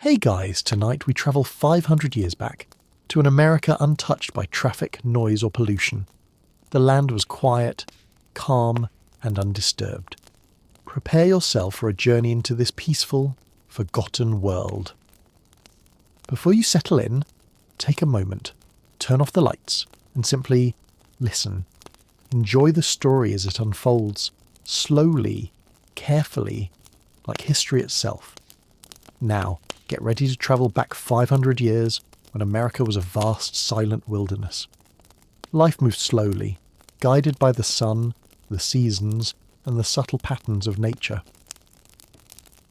Hey guys, tonight we travel 500 years back to an America untouched by traffic, noise or pollution. The land was quiet, calm and undisturbed. Prepare yourself for a journey into this peaceful, forgotten world. Before you settle in, take a moment, turn off the lights and simply listen. Enjoy the story as it unfolds, slowly, carefully, like history itself. Now, get ready to travel back 500 years when America was a vast, silent wilderness. Life moved slowly, guided by the sun, the seasons, and the subtle patterns of nature.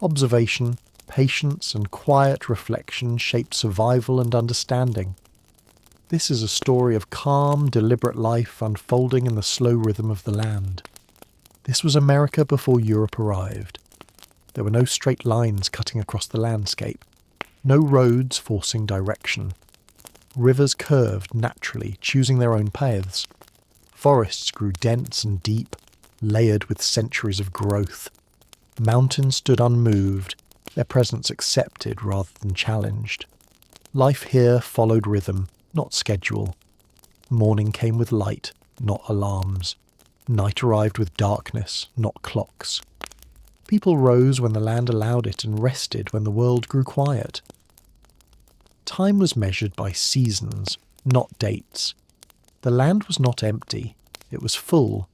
Observation, patience, and quiet reflection shaped survival and understanding. This is a story of calm, deliberate life unfolding in the slow rhythm of the land. This was America before Europe arrived. There were no straight lines cutting across the landscape, no roads forcing direction. Rivers curved naturally, choosing their own paths. Forests grew dense and deep, layered with centuries of growth. Mountains stood unmoved, their presence accepted rather than challenged. Life here followed rhythm, not schedule. Morning came with light, not alarms. Night arrived with darkness, not clocks. People rose when the land allowed it and rested when the world grew quiet. Time was measured by seasons, not dates. The land was not empty, it was full,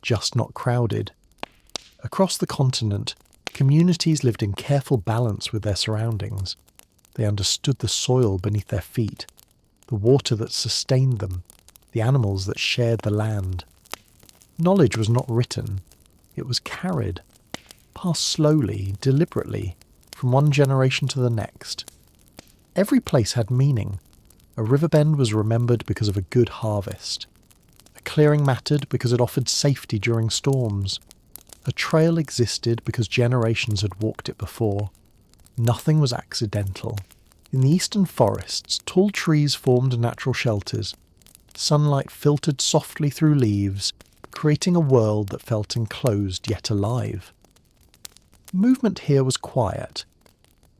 just not crowded. Across the continent, communities lived in careful balance with their surroundings. They understood the soil beneath their feet, the water that sustained them, the animals that shared the land. Knowledge was not written, it was carried, passed slowly, deliberately, from one generation to the next. Every place had meaning. A river bend was remembered because of a good harvest. A clearing mattered because it offered safety during storms. A trail existed because generations had walked it before. Nothing was accidental. In the eastern forests, tall trees formed natural shelters. Sunlight filtered softly through leaves, creating a world that felt enclosed yet alive. Movement here was quiet.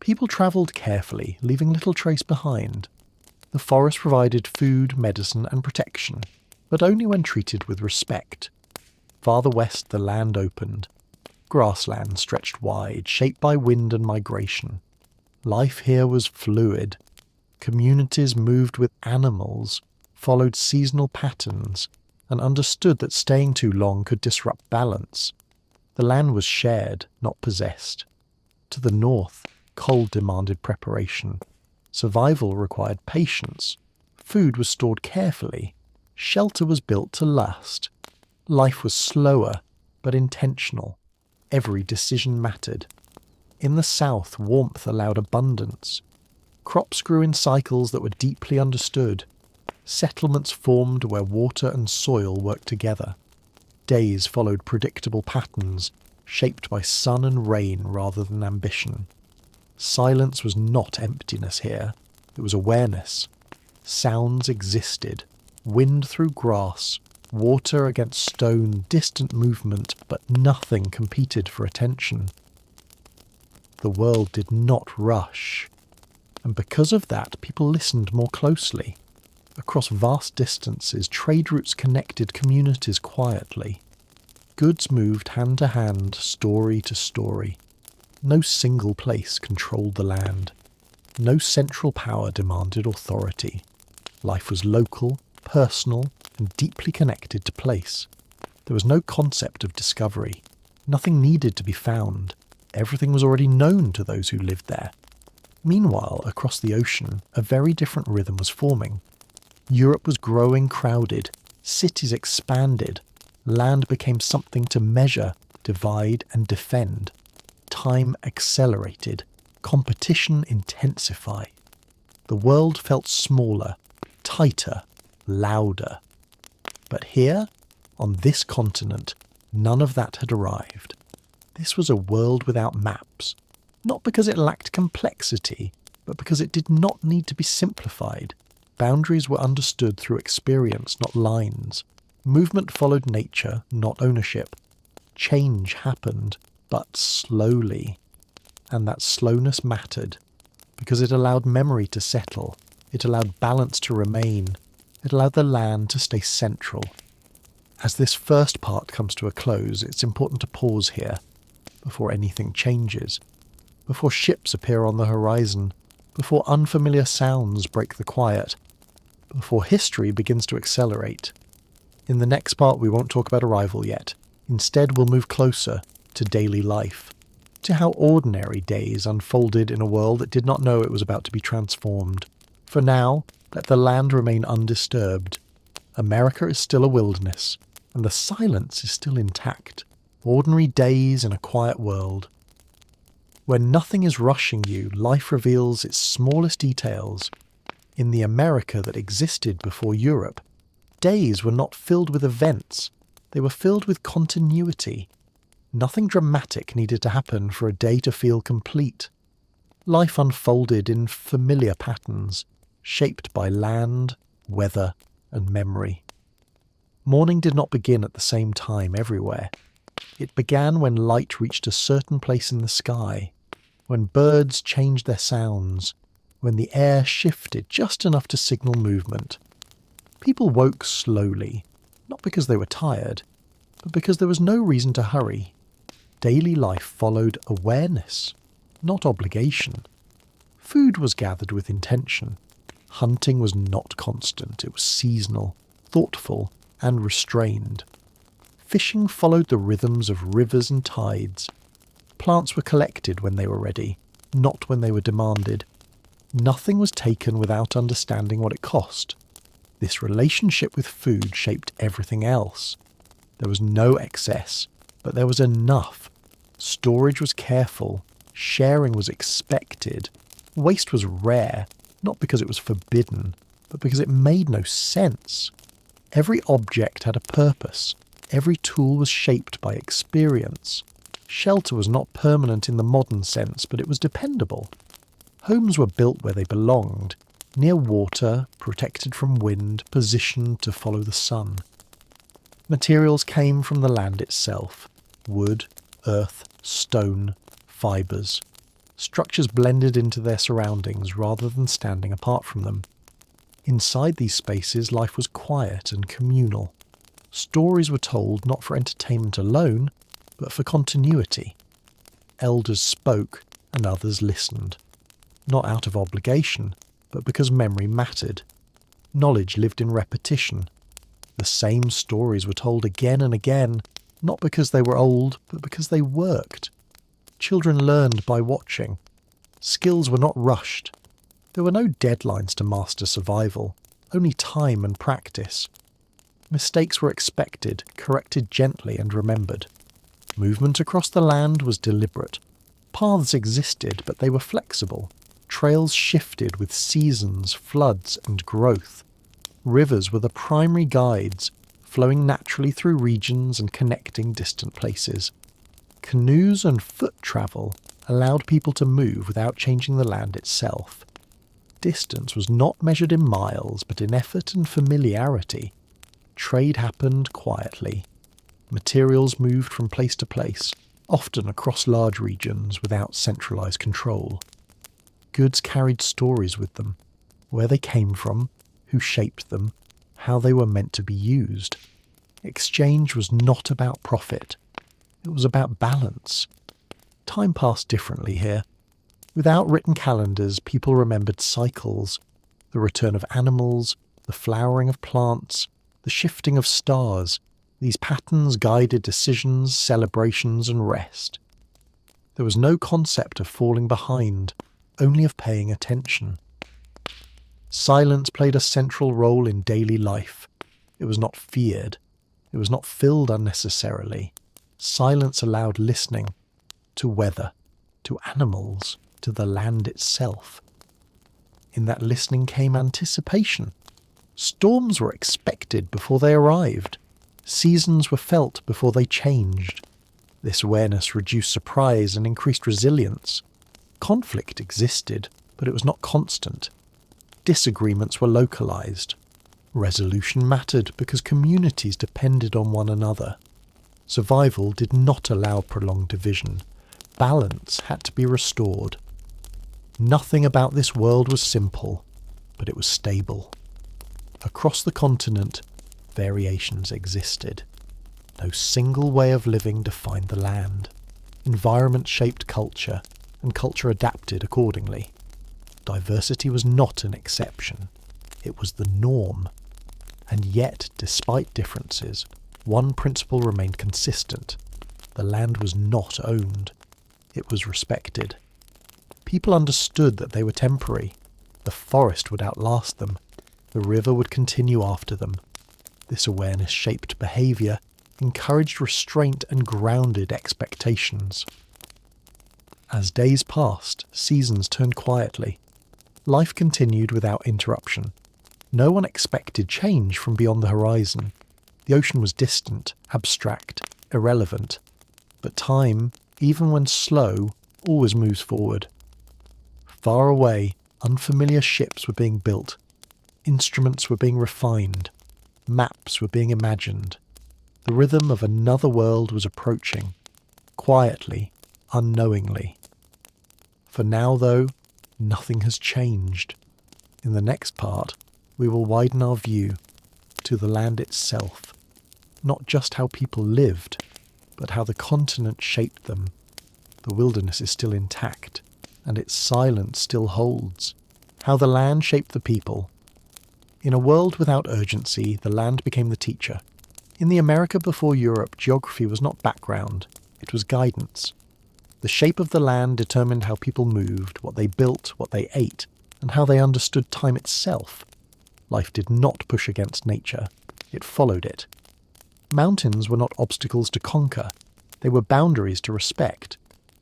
People travelled carefully, leaving little trace behind. The forest provided food, medicine and protection, but only when treated with respect. Farther west the land opened. Grassland stretched wide, shaped by wind and migration. Life here was fluid. Communities moved with animals, followed seasonal patterns, and understood that staying too long could disrupt balance. The land was shared, not possessed. To the north, cold demanded preparation. Survival required patience. Food was stored carefully. Shelter was built to last. Life was slower, but intentional. Every decision mattered. In the south, warmth allowed abundance. Crops grew in cycles that were deeply understood. Settlements formed where water and soil worked together. Days followed predictable patterns, shaped by sun and rain rather than ambition. Silence was not emptiness here, it was awareness. Sounds existed, wind through grass, water against stone, distant movement, but nothing competed for attention. The world did not rush, and because of that, people listened more closely. Across vast distances, trade routes connected communities quietly. Goods moved hand to hand, story to story. No single place controlled the land. No central power demanded authority. Life was local, personal, and deeply connected to place. There was no concept of discovery. Nothing needed to be found. Everything was already known to those who lived there. Meanwhile, across the ocean, a very different rhythm was forming. Europe was growing crowded. Cities expanded. Land became something to measure, divide, and defend. Time accelerated. Competition intensified. The world felt smaller, tighter, louder. But here, on this continent, none of that had arrived. This was a world without maps, not because it lacked complexity, but because it did not need to be simplified. Boundaries were understood through experience, not lines. Movement followed nature, not ownership. Change happened, but slowly. And that slowness mattered, because it allowed memory to settle, it allowed balance to remain, it allowed the land to stay central. As this first part comes to a close, it's important to pause here, before anything changes, before ships appear on the horizon, before unfamiliar sounds break the quiet, before history begins to accelerate. In the next part we won't talk about arrival yet. Instead we'll move closer to daily life, to how ordinary days unfolded in a world that did not know it was about to be transformed. For now, let the land remain undisturbed. America is still a wilderness, and the silence is still intact. Ordinary days in a quiet world. When nothing is rushing you, life reveals its smallest details. In the America that existed before Europe, days were not filled with events, they were filled with continuity. Nothing dramatic needed to happen for a day to feel complete. Life unfolded in familiar patterns, shaped by land, weather, and memory. Morning did not begin at the same time everywhere. It began when light reached a certain place in the sky, when birds changed their sounds, when the air shifted just enough to signal movement. People woke slowly, not because they were tired, but because there was no reason to hurry. Daily life followed awareness, not obligation. Food was gathered with intention. Hunting was not constant, it was seasonal, thoughtful, and restrained. Fishing followed the rhythms of rivers and tides. Plants were collected when they were ready, not when they were demanded. Nothing was taken without understanding what it cost. This relationship with food shaped everything else. There was no excess, but there was enough. Storage was careful. Sharing was expected. Waste was rare, not because it was forbidden, but because it made no sense. Every object had a purpose. Every tool was shaped by experience. Shelter was not permanent in the modern sense, but it was dependable. Homes were built where they belonged, near water, protected from wind, positioned to follow the sun. Materials came from the land itself: wood, earth, stone, fibres. Structures blended into their surroundings rather than standing apart from them. Inside these spaces, life was quiet and communal. Stories were told not for entertainment alone, but for continuity. Elders spoke and others listened, not out of obligation, but because memory mattered. Knowledge lived in repetition. The same stories were told again and again, not because they were old, but because they worked. Children learned by watching. Skills were not rushed. There were no deadlines to master survival, only time and practice. Mistakes were expected, corrected gently and remembered. Movement across the land was deliberate. Paths existed, but they were flexible. Trails shifted with seasons, floods, and growth. Rivers were the primary guides, flowing naturally through regions and connecting distant places. Canoes and foot travel allowed people to move without changing the land itself. Distance was not measured in miles, but in effort and familiarity. Trade happened quietly. Materials moved from place to place, often across large regions without centralized control. Goods carried stories with them, where they came from, who shaped them, how they were meant to be used. Exchange was not about profit. It was about balance. Time passed differently here. Without written calendars, people remembered cycles, the return of animals, the flowering of plants, the shifting of stars. These patterns guided decisions, celebrations, and rest. There was no concept of falling behind, only of paying attention. Silence played a central role in daily life. It was not feared. It was not filled unnecessarily. Silence allowed listening to weather, to animals, to the land itself. In that listening came anticipation. Storms were expected before they arrived. Seasons were felt before they changed. This awareness reduced surprise and increased resilience. Conflict existed, but it was not constant. Disagreements were localized. Resolution mattered because communities depended on one another. Survival did not allow prolonged division. Balance had to be restored. Nothing about this world was simple, but it was stable. Across the continent, variations existed. No single way of living defined the land. Environment shaped culture, and culture adapted accordingly. Diversity was not an exception. It was the norm. And yet, despite differences, one principle remained consistent. The land was not owned. It was respected. People understood that they were temporary. The forest would outlast them. The river would continue after them. This awareness shaped behaviour, encouraged restraint and grounded expectations. As days passed, seasons turned quietly. Life continued without interruption. No one expected change from beyond the horizon. The ocean was distant, abstract, irrelevant. But time, even when slow, always moves forward. Far away, unfamiliar ships were being built. Instruments were being refined. Maps were being imagined. The rhythm of another world was approaching. Quietly, unknowingly. For now, though, nothing has changed. In the next part, we will widen our view to the land itself. Not just how people lived, but how the continent shaped them. The wilderness is still intact, and its silence still holds. How the land shaped the people. In a world without urgency, the land became the teacher. In the America before Europe, geography was not background, it was guidance. The shape of the land determined how people moved, what they built, what they ate, and how they understood time itself. Life did not push against nature, it followed it. Mountains were not obstacles to conquer, they were boundaries to respect.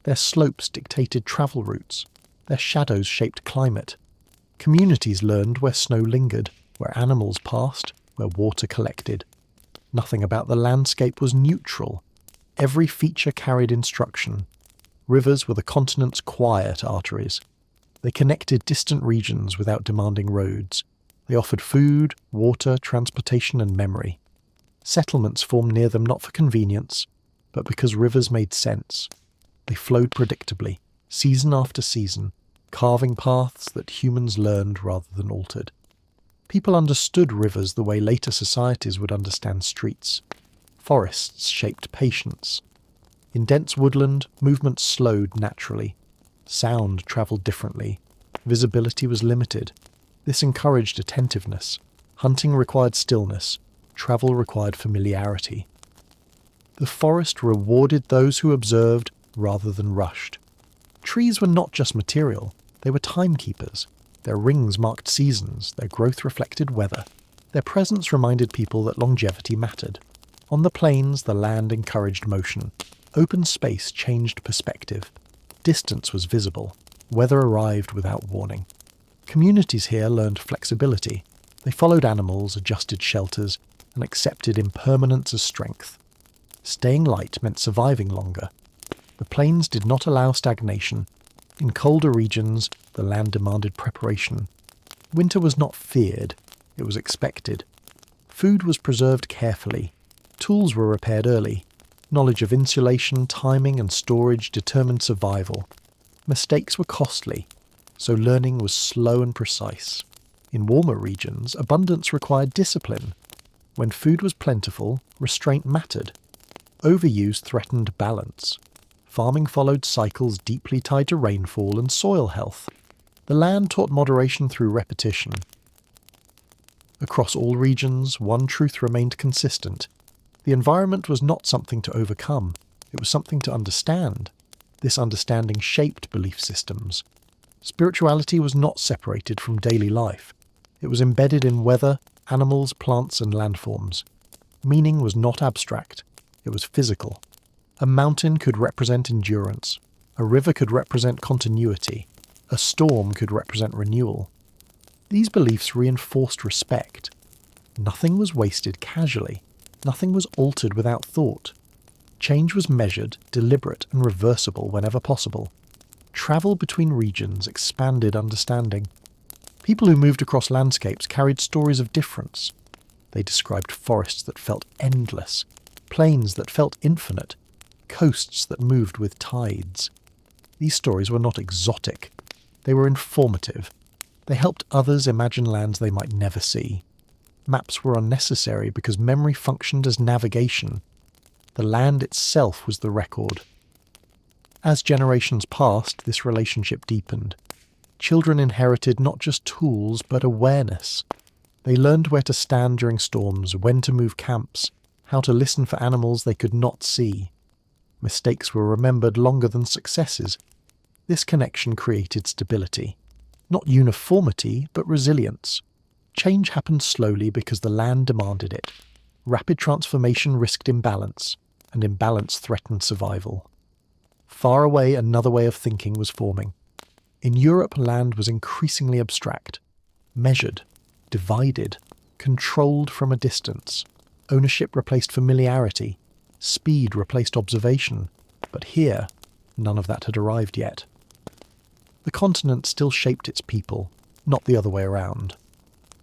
Their slopes dictated travel routes, their shadows shaped climate. Communities learned where snow lingered, where animals passed, where water collected. Nothing about the landscape was neutral. Every feature carried instruction. Rivers were the continent's quiet arteries. They connected distant regions without demanding roads. They offered food, water, transportation, and memory. Settlements formed near them not for convenience, but because rivers made sense. They flowed predictably, season after season, carving paths that humans learned rather than altered. People understood rivers the way later societies would understand streets. Forests shaped patience. In dense woodland, movement slowed naturally. Sound travelled differently. Visibility was limited. This encouraged attentiveness. Hunting required stillness. Travel required familiarity. The forest rewarded those who observed rather than rushed. Trees were not just material, they were timekeepers. Their rings marked seasons, their growth reflected weather. Their presence reminded people that longevity mattered. On the plains, the land encouraged motion. Open space changed perspective. Distance was visible. Weather arrived without warning. Communities here learned flexibility. They followed animals, adjusted shelters, and accepted impermanence as strength. Staying light meant surviving longer. The plains did not allow stagnation. In colder regions, the land demanded preparation. Winter was not feared, it was expected. Food was preserved carefully. Tools were repaired early. Knowledge of insulation, timing, and storage determined survival. Mistakes were costly, so learning was slow and precise. In warmer regions, abundance required discipline. When food was plentiful, restraint mattered. Overuse threatened balance. Farming followed cycles deeply tied to rainfall and soil health. The land taught moderation through repetition. Across all regions, one truth remained consistent. The environment was not something to overcome, it was something to understand. This understanding shaped belief systems. Spirituality was not separated from daily life. It was embedded in weather, animals, plants, and landforms. Meaning was not abstract, it was physical. A mountain could represent endurance. A river could represent continuity. A storm could represent renewal. These beliefs reinforced respect. Nothing was wasted casually. Nothing was altered without thought. Change was measured, deliberate, and reversible whenever possible. Travel between regions expanded understanding. People who moved across landscapes carried stories of difference. They described forests that felt endless, plains that felt infinite, coasts that moved with tides. These stories were not exotic. They were informative. They helped others imagine lands they might never see. Maps were unnecessary because memory functioned as navigation. The land itself was the record. As generations passed, this relationship deepened. Children inherited not just tools, but awareness. They learned where to stand during storms, when to move camps, how to listen for animals they could not see. Mistakes were remembered longer than successes. This connection created stability. Not uniformity, but resilience. Change happened slowly because the land demanded it. Rapid transformation risked imbalance, and imbalance threatened survival. Far away, another way of thinking was forming. In Europe, land was increasingly abstract, measured, divided, controlled from a distance. Ownership replaced familiarity. Speed replaced observation. But here, none of that had arrived yet. The continent still shaped its people, not the other way around.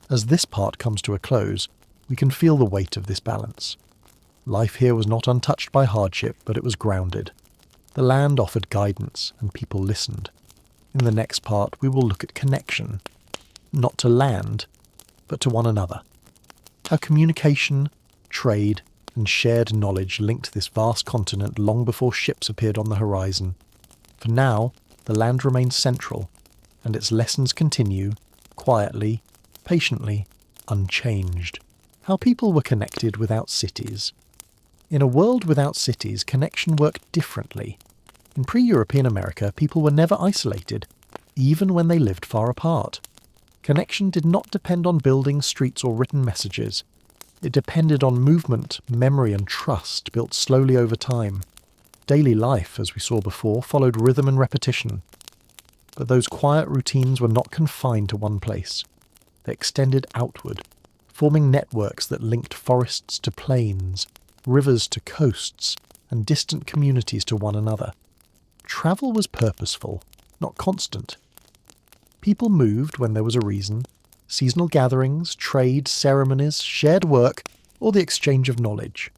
As this part comes to a close, we can feel the weight of this balance. Life here was not untouched by hardship, but it was grounded. The land offered guidance, and people listened. In the next part, we will look at connection, not to land, but to one another. How communication, trade, and shared knowledge linked this vast continent long before ships appeared on the horizon. For now, the land remains central, and its lessons continue, quietly, patiently, unchanged. How people were connected without cities. In a world without cities, connection worked differently. In pre-European America, people were never isolated, even when they lived far apart. Connection did not depend on buildings, streets, or written messages. It depended on movement, memory, and trust built slowly over time. Daily life, as we saw before, followed rhythm and repetition. But those quiet routines were not confined to one place. They extended outward, forming networks that linked forests to plains, rivers to coasts, and distant communities to one another. Travel was purposeful, not constant. People moved when there was a reason. Seasonal gatherings, trade, ceremonies, shared work, or the exchange of knowledge.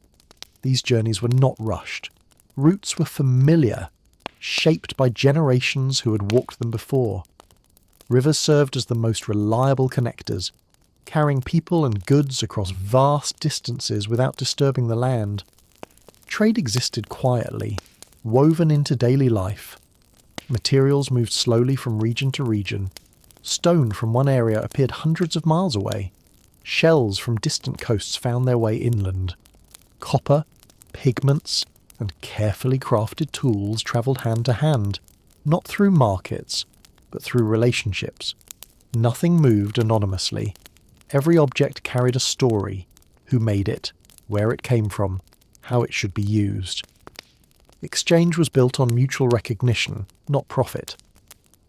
These journeys were not rushed. Routes were familiar, shaped by generations who had walked them before. Rivers served as the most reliable connectors, carrying people and goods across vast distances without disturbing the land. Trade existed quietly, woven into daily life. Materials moved slowly from region to region. Stone from one area appeared hundreds of miles away. Shells from distant coasts found their way inland. Copper, pigments, and carefully crafted tools travelled hand to hand, not through markets, but through relationships. Nothing moved anonymously. Every object carried a story: who made it, where it came from, how it should be used. Exchange was built on mutual recognition, not profit.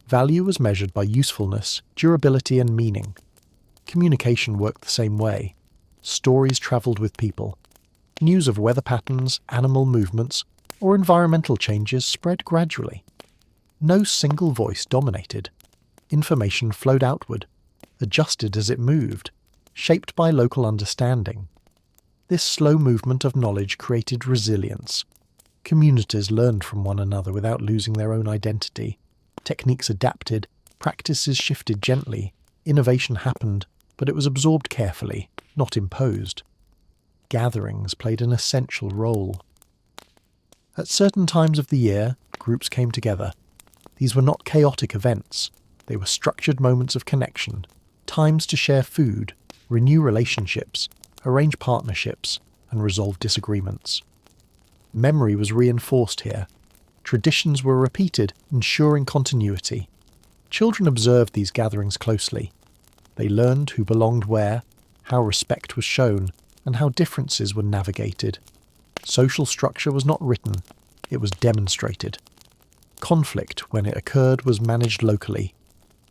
Value was measured by usefulness, durability, and meaning. Communication worked the same way. Stories travelled with people. News of weather patterns, animal movements, or environmental changes spread gradually. No single voice dominated. Information flowed outward, adjusted as it moved, shaped by local understanding. This slow movement of knowledge created resilience. Communities learned from one another without losing their own identity. Techniques adapted, practices shifted gently, innovation happened, but it was absorbed carefully, not imposed. Gatherings played an essential role. At certain times of the year, groups came together. These were not chaotic events. They were structured moments of connection, times to share food, renew relationships, arrange partnerships, and resolve disagreements. Memory was reinforced here. Traditions were repeated, ensuring continuity. Children observed these gatherings closely. They learned who belonged where, how respect was shown, and how differences were navigated. Social structure was not written, it was demonstrated. Conflict, when it occurred, was managed locally.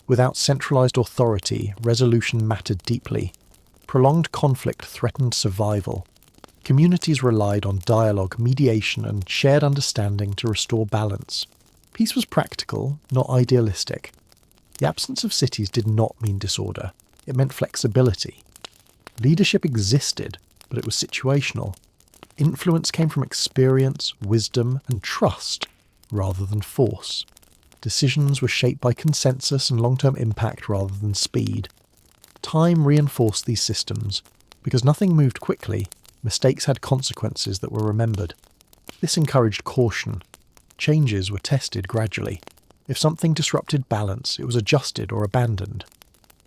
Without centralized authority, resolution mattered deeply. Prolonged conflict threatened survival. Communities relied on dialogue, mediation, and shared understanding to restore balance. Peace was practical, not idealistic. The absence of cities did not mean disorder. It meant flexibility. Leadership existed, but it was situational. Influence came from experience, wisdom, and trust, rather than force. Decisions were shaped by consensus and long-term impact rather than speed. Time reinforced these systems. Because nothing moved quickly, mistakes had consequences that were remembered. This encouraged caution. Changes were tested gradually. If something disrupted balance, it was adjusted or abandoned.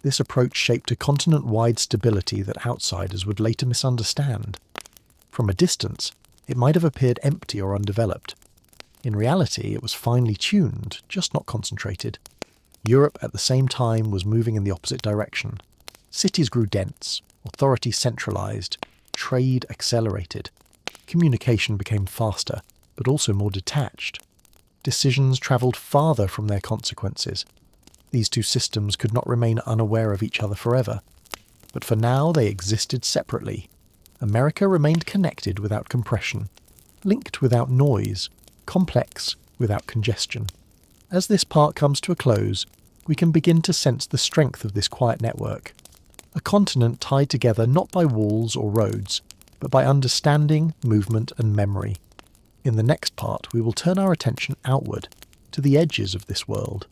This approach shaped a continent-wide stability that outsiders would later misunderstand. From a distance, it might have appeared empty or undeveloped. In reality, it was finely tuned, just not concentrated. Europe at the same time was moving in the opposite direction. Cities grew dense, authority centralized, trade accelerated. Communication became faster, but also more detached. Decisions travelled farther from their consequences. These two systems could not remain unaware of each other forever. But for now they existed separately. America remained connected without compression, linked without noise, complex without congestion. As this part comes to a close, we can begin to sense the strength of this quiet network. A continent tied together not by walls or roads, but by understanding, movement and memory. In the next part, we will turn our attention outward, to the edges of this world,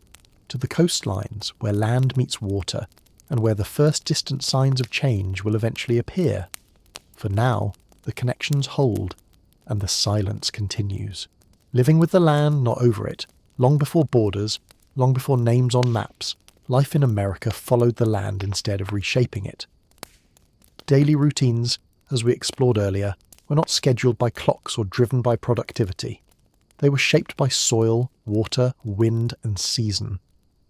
to the coastlines where land meets water, and where the first distant signs of change will eventually appear. For now, the connections hold, and the silence continues. Living with the land, not over it, long before borders, long before names on maps, life in America followed the land instead of reshaping it. Daily routines, as we explored earlier, were not scheduled by clocks or driven by productivity. They were shaped by soil, water, wind, and season.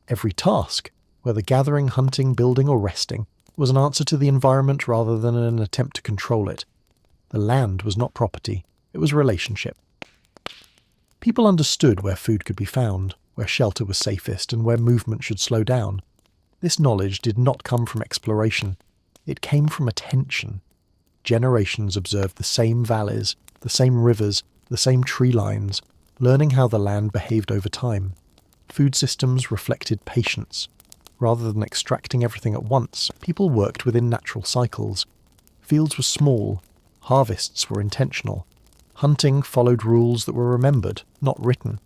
Every task, whether gathering, hunting, building, or resting, was an answer to the environment rather than an attempt to control it. The land was not property, it was relationship. People understood where food could be found, where shelter was safest, and where movement should slow down. This knowledge did not come from exploration. It came from attention. Generations observed the same valleys, the same rivers, the same tree lines, learning how the land behaved over time. Food systems reflected patience. Rather than extracting everything at once, people worked within natural cycles. Fields were small, harvests were intentional. Hunting followed rules that were remembered, not written.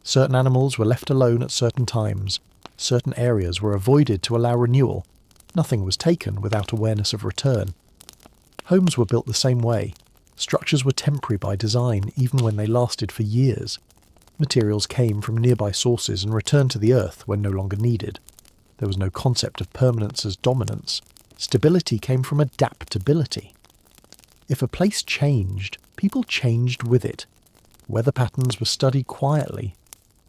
Certain animals were left alone at certain times. Certain areas were avoided to allow renewal. Nothing was taken without awareness of return. Homes were built the same way. Structures were temporary by design, even when they lasted for years. Materials came from nearby sources and returned to the earth when no longer needed. There was no concept of permanence as dominance. Stability came from adaptability. If a place changed, people changed with it. Weather patterns were studied quietly.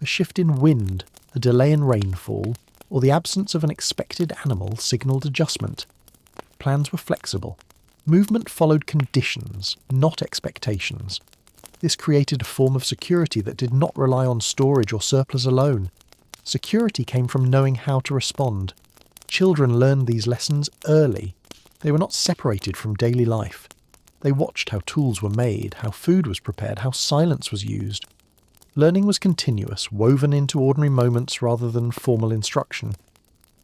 A shift in wind, a delay in rainfall, or the absence of an expected animal signalled adjustment. Plans were flexible. Movement followed conditions, not expectations. This created a form of security that did not rely on storage or surplus alone. Security came from knowing how to respond. Children learned these lessons early. They were not separated from daily life. They watched how tools were made, how food was prepared, how silence was used. Learning was continuous, woven into ordinary moments rather than formal instruction.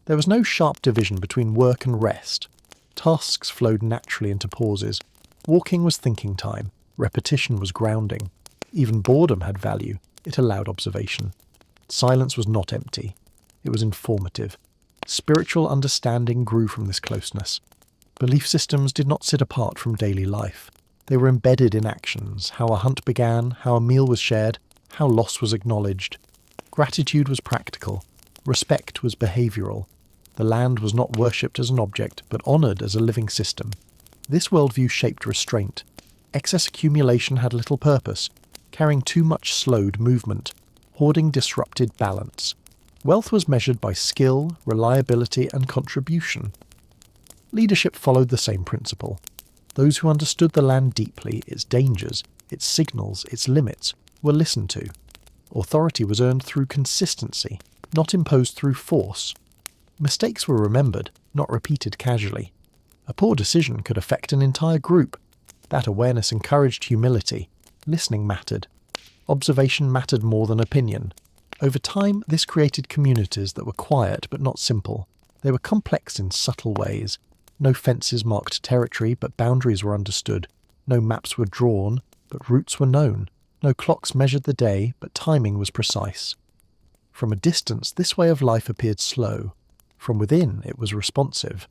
There was no sharp division between work and rest. Tasks flowed naturally into pauses. Walking was thinking time. Repetition was grounding. Even boredom had value. It allowed observation. Silence was not empty. It was informative. Spiritual understanding grew from this closeness. Belief systems did not sit apart from daily life. They were embedded in actions, how a hunt began, how a meal was shared, how loss was acknowledged. Gratitude was practical. Respect was behavioural. The land was not worshipped as an object, but honoured as a living system. This worldview shaped restraint. Excess accumulation had little purpose. Carrying too much slowed movement. Hoarding disrupted balance. Wealth was measured by skill, reliability, and contribution. Leadership followed the same principle. Those who understood the land deeply, its dangers, its signals, its limits, were listened to. Authority was earned through consistency, not imposed through force. Mistakes were remembered, not repeated casually. A poor decision could affect an entire group. That awareness encouraged humility. Listening mattered. Observation mattered more than opinion. Over time, this created communities that were quiet but not simple. They were complex in subtle ways. No fences marked territory, but boundaries were understood. No maps were drawn, but routes were known. No clocks measured the day, but timing was precise. From a distance, this way of life appeared slow. From within, it was responsive.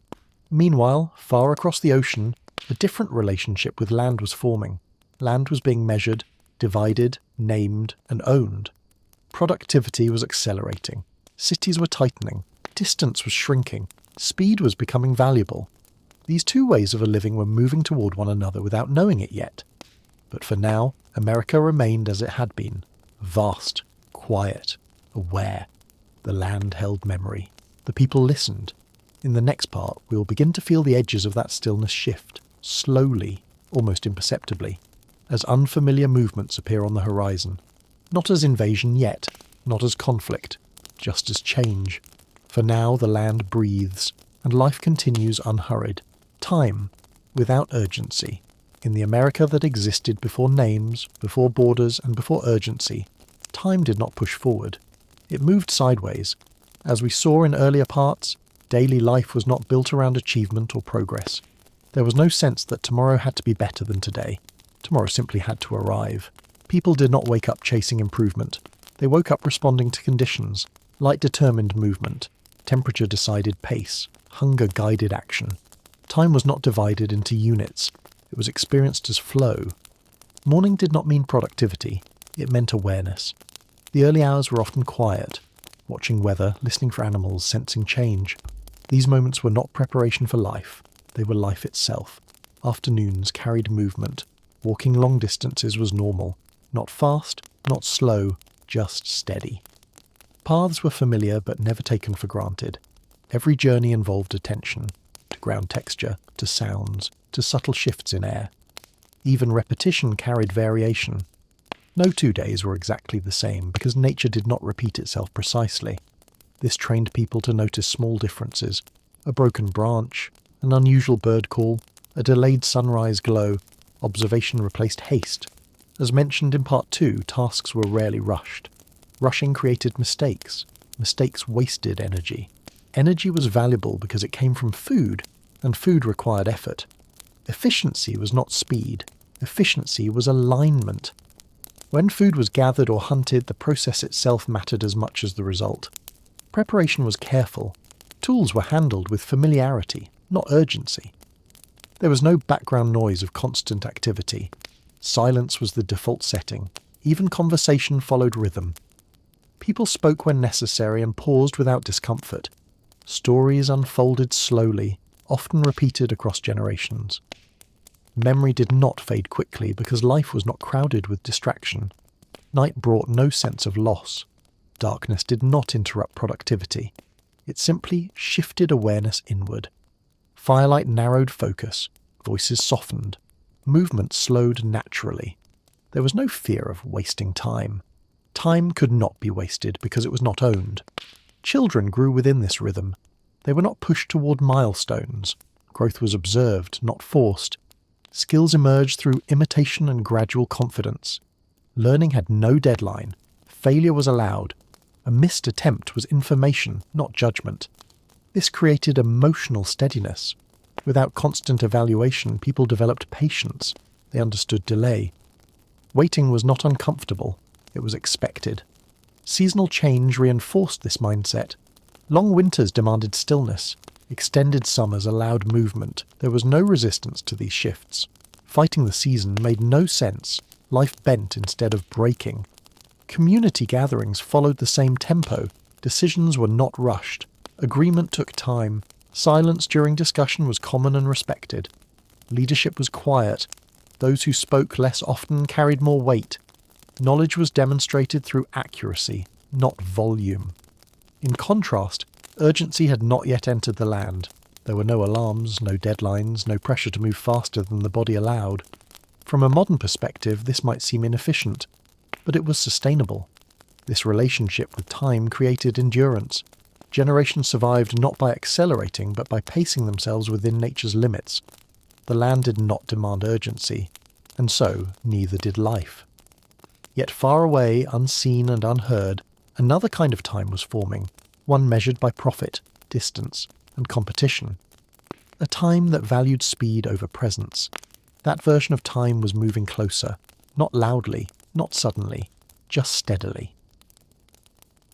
Meanwhile, far across the ocean, a different relationship with land was forming. Land was being measured, divided, named, and owned. Productivity was accelerating. Cities were tightening. Distance was shrinking. Speed was becoming valuable. These two ways of living were moving toward one another without knowing it yet. But for now, America remained as it had been. Vast, quiet, aware. The land held memory. The people listened. In the next part, we will begin to feel the edges of that stillness shift, slowly, almost imperceptibly, as unfamiliar movements appear on the horizon. Not as invasion yet, not as conflict, just as change. For now the land breathes, and life continues unhurried. Time, without urgency. In the America that existed before names, before borders, and before urgency, time did not push forward. It moved sideways. As we saw in earlier parts, daily life was not built around achievement or progress. There was no sense that tomorrow had to be better than today. Tomorrow simply had to arrive. People did not wake up chasing improvement. They woke up responding to conditions. Light determined movement. Temperature decided pace. Hunger guided action. Time was not divided into units. It was experienced as flow. Morning did not mean productivity. It meant awareness. The early hours were often quiet. Watching weather, listening for animals, sensing change. These moments were not preparation for life. They were life itself. Afternoons carried movement. Walking long distances was normal. Not fast, not slow, just steady. Paths were familiar but never taken for granted. Every journey involved attention, to ground texture, to sounds, to subtle shifts in air. Even repetition carried variation. No 2 days were exactly the same because nature did not repeat itself precisely. This trained people to notice small differences. A broken branch, an unusual bird call, a delayed sunrise glow. Observation replaced haste. As mentioned in Part 2, tasks were rarely rushed. Rushing created mistakes. Mistakes wasted energy. Energy was valuable because it came from food, and food required effort. Efficiency was not speed. Efficiency was alignment. When food was gathered or hunted, the process itself mattered as much as the result. Preparation was careful. Tools were handled with familiarity, not urgency. There was no background noise of constant activity. Silence was the default setting. Even conversation followed rhythm. People spoke when necessary and paused without discomfort. Stories unfolded slowly, often repeated across generations. Memory did not fade quickly because life was not crowded with distraction. Night brought no sense of loss. Darkness did not interrupt productivity. It simply shifted awareness inward. Firelight narrowed focus. Voices softened. Movement slowed naturally. There was no fear of wasting time. Time could not be wasted because it was not owned. Children grew within this rhythm. They were not pushed toward milestones. Growth was observed, not forced. Skills emerged through imitation and gradual confidence. Learning had no deadline. Failure was allowed. A missed attempt was information, not judgment. This created emotional steadiness. Without constant evaluation, people developed patience. They understood delay. Waiting was not uncomfortable. It was expected. Seasonal change reinforced this mindset. Long winters demanded stillness. Extended summers allowed movement. There was no resistance to these shifts. Fighting the season made no sense. Life bent instead of breaking. Community gatherings followed the same tempo. Decisions were not rushed. Agreement took time. Silence during discussion was common and respected. Leadership was quiet. Those who spoke less often carried more weight. Knowledge was demonstrated through accuracy, not volume. In contrast, urgency had not yet entered the land. There were no alarms, no deadlines, no pressure to move faster than the body allowed. From a modern perspective, this might seem inefficient, but it was sustainable. This relationship with time created endurance. Generations survived not by accelerating, but by pacing themselves within nature's limits. The land did not demand urgency, and so neither did life. Yet far away, unseen and unheard, another kind of time was forming, one measured by profit, distance, and competition. A time that valued speed over presence. That version of time was moving closer, not loudly, not suddenly, just steadily.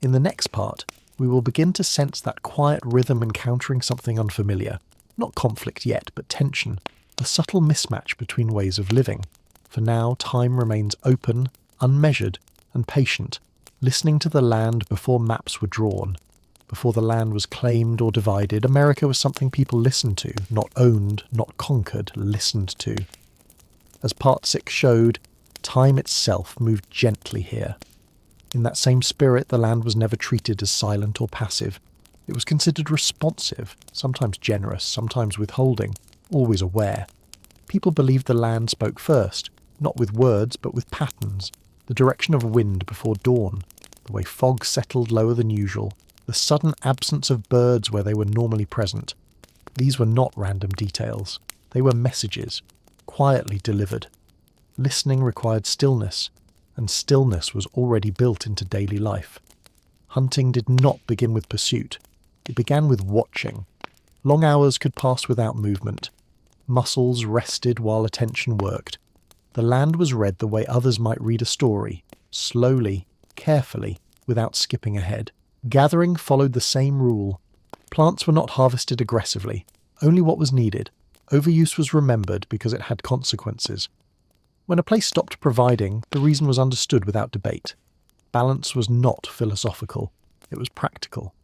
In the next part, we will begin to sense that quiet rhythm encountering something unfamiliar. Not conflict yet, but tension, a subtle mismatch between ways of living. For now, time remains open, unmeasured, and patient, listening to the land before maps were drawn. Before the land was claimed or divided, America was something people listened to, not owned, not conquered, listened to. As Part 6 showed, time itself moved gently here. In that same spirit, the land was never treated as silent or passive. It was considered responsive, sometimes generous, sometimes withholding, always aware. People believed the land spoke first, not with words but with patterns, the direction of wind before dawn, the way fog settled lower than usual, the sudden absence of birds where they were normally present. These were not random details. They were messages, quietly delivered. Listening required stillness, and stillness was already built into daily life. Hunting did not begin with pursuit. It began with watching. Long hours could pass without movement. Muscles rested while attention worked. The land was read the way others might read a story, slowly, carefully, without skipping ahead. Gathering followed the same rule. Plants were not harvested aggressively, only what was needed. Overuse was remembered because it had consequences. When a place stopped providing, the reason was understood without debate. Balance was not philosophical, it was practical.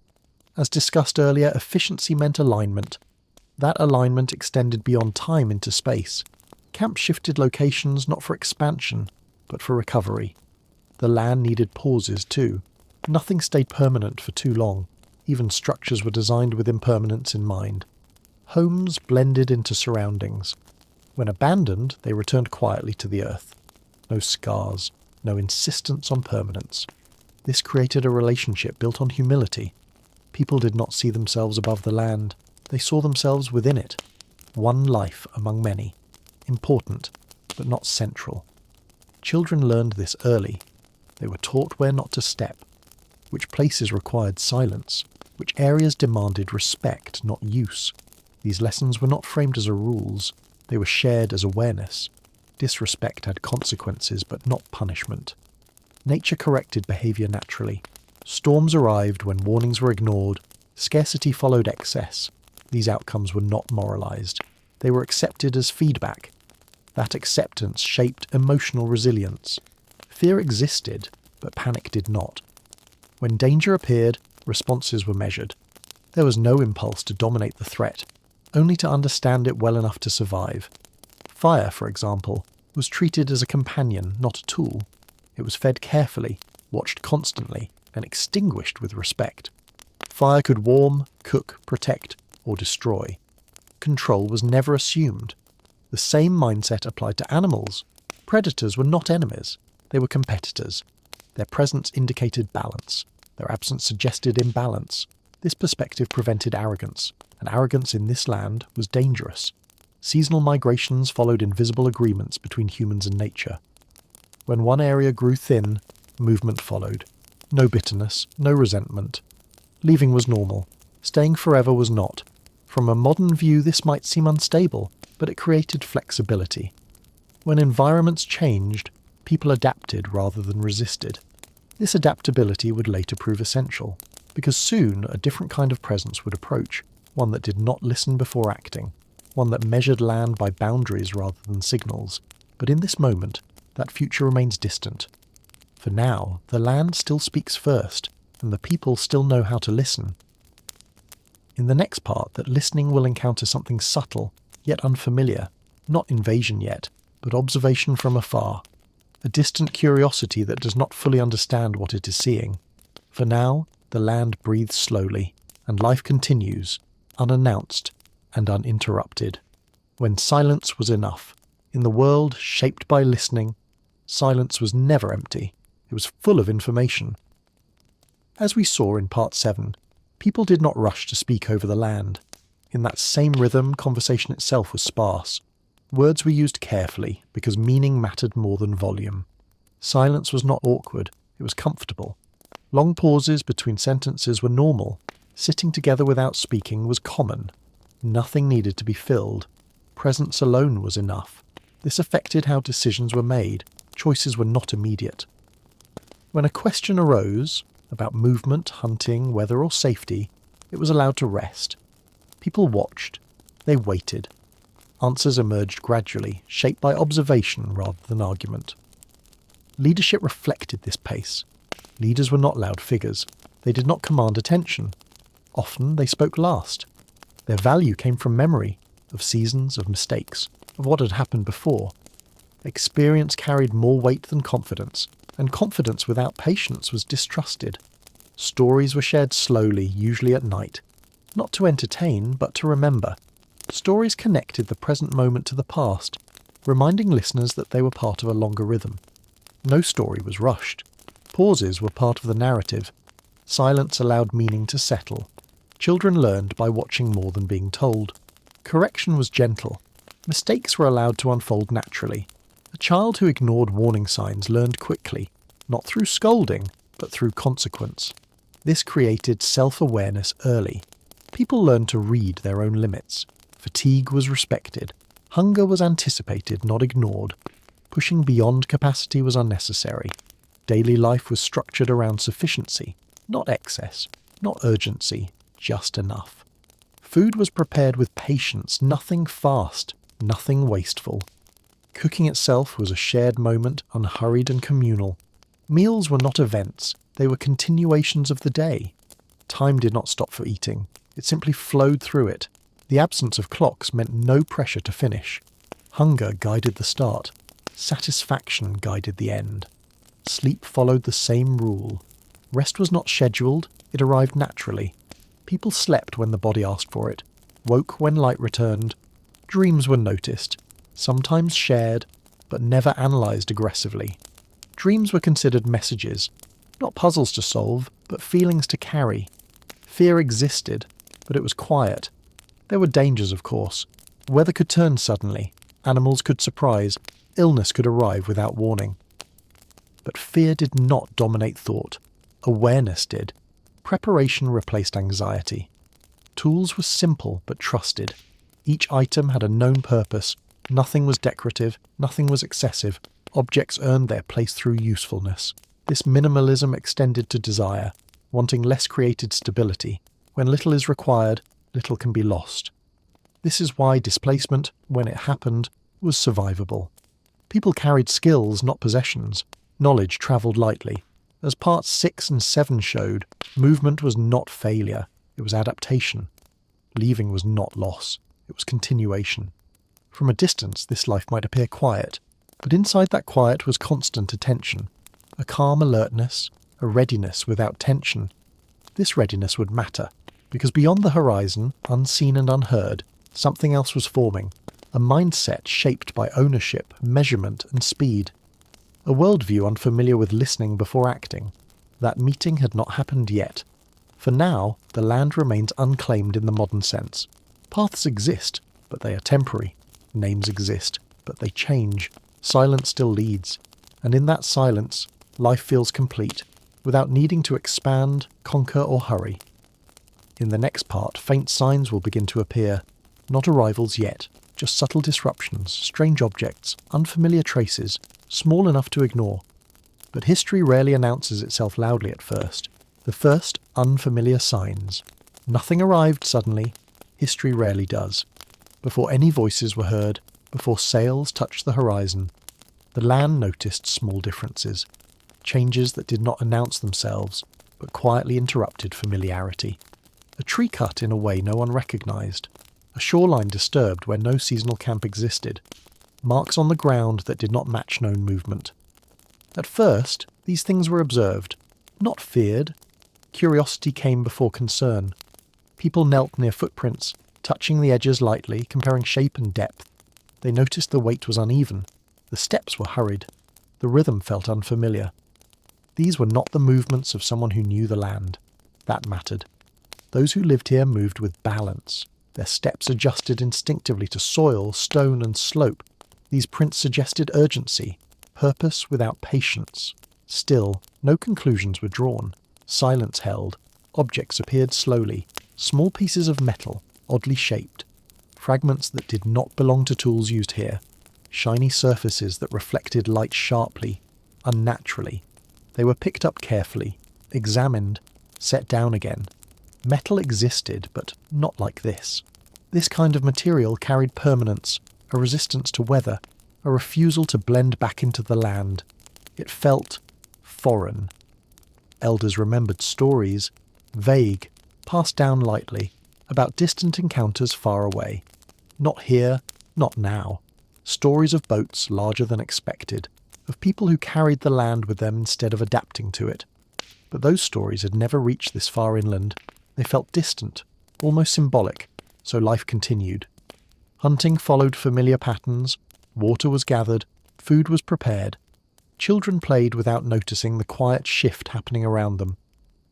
As discussed earlier, efficiency meant alignment. That alignment extended beyond time into space. Camp shifted locations not for expansion, but for recovery. The land needed pauses too. Nothing stayed permanent for too long. Even structures were designed with impermanence in mind. Homes blended into surroundings. When abandoned, they returned quietly to the earth. No scars, no insistence on permanence. This created a relationship built on humility. People did not see themselves above the land. They saw themselves within it. One life among many. Important, but not central. Children learned this early. They were taught where not to step, which places required silence, which areas demanded respect, not use. These lessons were not framed as rules. They were shared as awareness. Disrespect had consequences, but not punishment. Nature corrected behaviour naturally. Storms arrived when warnings were ignored. Scarcity followed excess. These outcomes were not moralised. They were accepted as feedback. That acceptance shaped emotional resilience. Fear existed, but panic did not. When danger appeared, responses were measured. There was no impulse to dominate the threat, only to understand it well enough to survive. Fire, for example, was treated as a companion, not a tool. It was fed carefully, watched constantly, and extinguished with respect. Fire could warm, cook, protect, or destroy. Control was never assumed. The same mindset applied to animals. Predators were not enemies. They were competitors. Their presence indicated balance. Their absence suggested imbalance. This perspective prevented arrogance, and arrogance in this land was dangerous. Seasonal migrations followed invisible agreements between humans and nature. When one area grew thin, movement followed. No bitterness, no resentment. Leaving was normal. Staying forever was not. From a modern view, this might seem unstable, but it created flexibility. When environments changed, people adapted rather than resisted. This adaptability would later prove essential, because soon a different kind of presence would approach, one that did not listen before acting, one that measured land by boundaries rather than signals. But in this moment, that future remains distant. For now, the land still speaks first, and the people still know how to listen. In the next part, that listening will encounter something subtle, yet unfamiliar, not invasion yet, but observation from afar, a distant curiosity that does not fully understand what it is seeing. For now, the land breathes slowly, and life continues, unannounced and uninterrupted. When silence was enough. In the world shaped by listening, silence was never empty. It was full of information. As we saw in Part 7, people did not rush to speak over the land. In that same rhythm, conversation itself was sparse. Words were used carefully, because meaning mattered more than volume. Silence was not awkward, it was comfortable. Long pauses between sentences were normal. Sitting together without speaking was common. Nothing needed to be filled. Presence alone was enough. This affected how decisions were made. Choices were not immediate. When a question arose, about movement, hunting, weather or safety, it was allowed to rest. People watched. They waited. Answers emerged gradually, shaped by observation rather than argument. Leadership reflected this pace. Leaders were not loud figures. They did not command attention. Often they spoke last. Their value came from memory, of seasons, of mistakes, of what had happened before. Experience carried more weight than confidence, and confidence without patience was distrusted. Stories were shared slowly, usually at night, not to entertain, but to remember. Stories connected the present moment to the past, reminding listeners that they were part of a longer rhythm. No story was rushed. Pauses were part of the narrative. Silence allowed meaning to settle. Children learned by watching more than being told. Correction was gentle. Mistakes were allowed to unfold naturally. A child who ignored warning signs learned quickly, not through scolding, but through consequence. This created self-awareness early. People learned to read their own limits. Fatigue was respected. Hunger was anticipated, not ignored. Pushing beyond capacity was unnecessary. Daily life was structured around sufficiency, not excess, not urgency, just enough. Food was prepared with patience, nothing fast, nothing wasteful. Cooking itself was a shared moment, unhurried and communal. Meals were not events, they were continuations of the day. Time did not stop for eating, it simply flowed through it. The absence of clocks meant no pressure to finish. Hunger guided the start. Satisfaction guided the end. Sleep followed the same rule. Rest was not scheduled, it arrived naturally. People slept when the body asked for it, woke when light returned. Dreams were noticed, sometimes shared, but never analysed aggressively. Dreams were considered messages, not puzzles to solve, but feelings to carry. Fear existed, but it was quiet. There were dangers, of course. Weather could turn suddenly, animals could surprise, illness could arrive without warning. But fear did not dominate thought. Awareness did. Preparation replaced anxiety. Tools were simple but trusted. Each item had a known purpose. Nothing was decorative, nothing was excessive. Objects earned their place through usefulness. This minimalism extended to desire. Wanting less created stability. When little is required, little can be lost. This is why displacement, when it happened, was survivable. People carried skills, not possessions. Knowledge travelled lightly. As parts 6 and 7 showed, movement was not failure, it was adaptation. Leaving was not loss, it was continuation. From a distance, this life might appear quiet, but inside that quiet was constant attention, a calm alertness, a readiness without tension. This readiness would matter, because beyond the horizon, unseen and unheard, something else was forming, a mindset shaped by ownership, measurement and speed. A worldview unfamiliar with listening before acting. That meeting had not happened yet. For now, the land remains unclaimed in the modern sense. Paths exist, but they are temporary. Names exist, but they change. Silence still leads. And in that silence, life feels complete, without needing to expand, conquer or hurry. In the next part, faint signs will begin to appear. Not arrivals yet, just subtle disruptions, strange objects, unfamiliar traces, small enough to ignore. But history rarely announces itself loudly at first. The first unfamiliar signs. Nothing arrived suddenly. History rarely does. Before any voices were heard, before sails touched the horizon, the land noticed small differences. Changes that did not announce themselves, but quietly interrupted familiarity. A tree cut in a way no one recognised. A shoreline disturbed where no seasonal camp existed. Marks on the ground that did not match known movement. At first, these things were observed, not feared. Curiosity came before concern. People knelt near footprints, touching the edges lightly, comparing shape and depth. They noticed the weight was uneven. The steps were hurried. The rhythm felt unfamiliar. These were not the movements of someone who knew the land. That mattered. Those who lived here moved with balance. Their steps adjusted instinctively to soil, stone and slope. These prints suggested urgency, purpose without patience. Still, no conclusions were drawn. Silence held. Objects appeared slowly. Small pieces of metal, oddly shaped. Fragments that did not belong to tools used here. Shiny surfaces that reflected light sharply, unnaturally. They were picked up carefully, examined, set down again. Metal existed, but not like this. This kind of material carried permanence, a resistance to weather, a refusal to blend back into the land. It felt foreign. Elders remembered stories, vague, passed down lightly, about distant encounters far away. Not here, not now. Stories of boats larger than expected, of people who carried the land with them instead of adapting to it. But those stories had never reached this far inland. They felt distant, almost symbolic, so life continued. Hunting followed familiar patterns, water was gathered, food was prepared. Children played without noticing the quiet shift happening around them.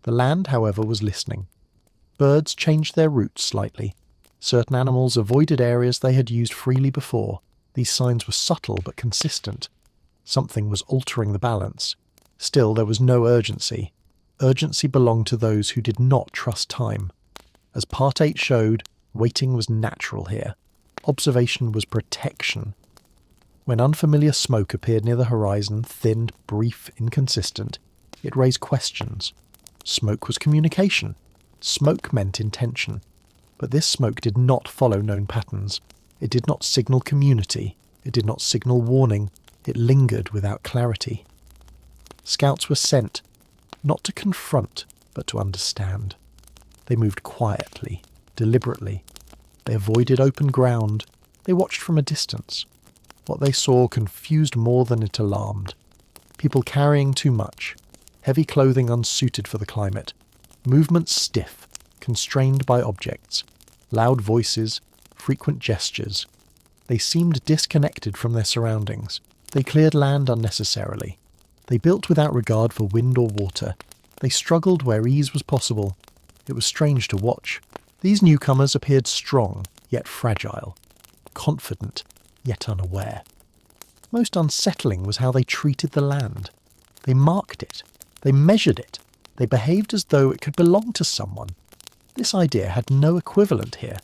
The land, however, was listening. Birds changed their routes slightly. Certain animals avoided areas they had used freely before. These signs were subtle but consistent. Something was altering the balance. Still, there was no urgency. Urgency belonged to those who did not trust time. As Part 8 showed, waiting was natural here. Observation was protection. When unfamiliar smoke appeared near the horizon, thinned, brief, inconsistent, it raised questions. Smoke was communication. Smoke meant intention. But this smoke did not follow known patterns. It did not signal community. It did not signal warning. It lingered without clarity. Scouts were sent, not to confront, but to understand. They moved quietly, deliberately. They avoided open ground. They watched from a distance. What they saw confused more than it alarmed. People carrying too much, heavy clothing unsuited for the climate, movements stiff, constrained by objects, loud voices, frequent gestures. They seemed disconnected from their surroundings. They cleared land unnecessarily. They built without regard for wind or water. They struggled where ease was possible. It was strange to watch. These newcomers appeared strong, yet fragile, confident, yet unaware. Most unsettling was how they treated the land. They marked it. They measured it. They behaved as though it could belong to someone. This idea had no equivalent here.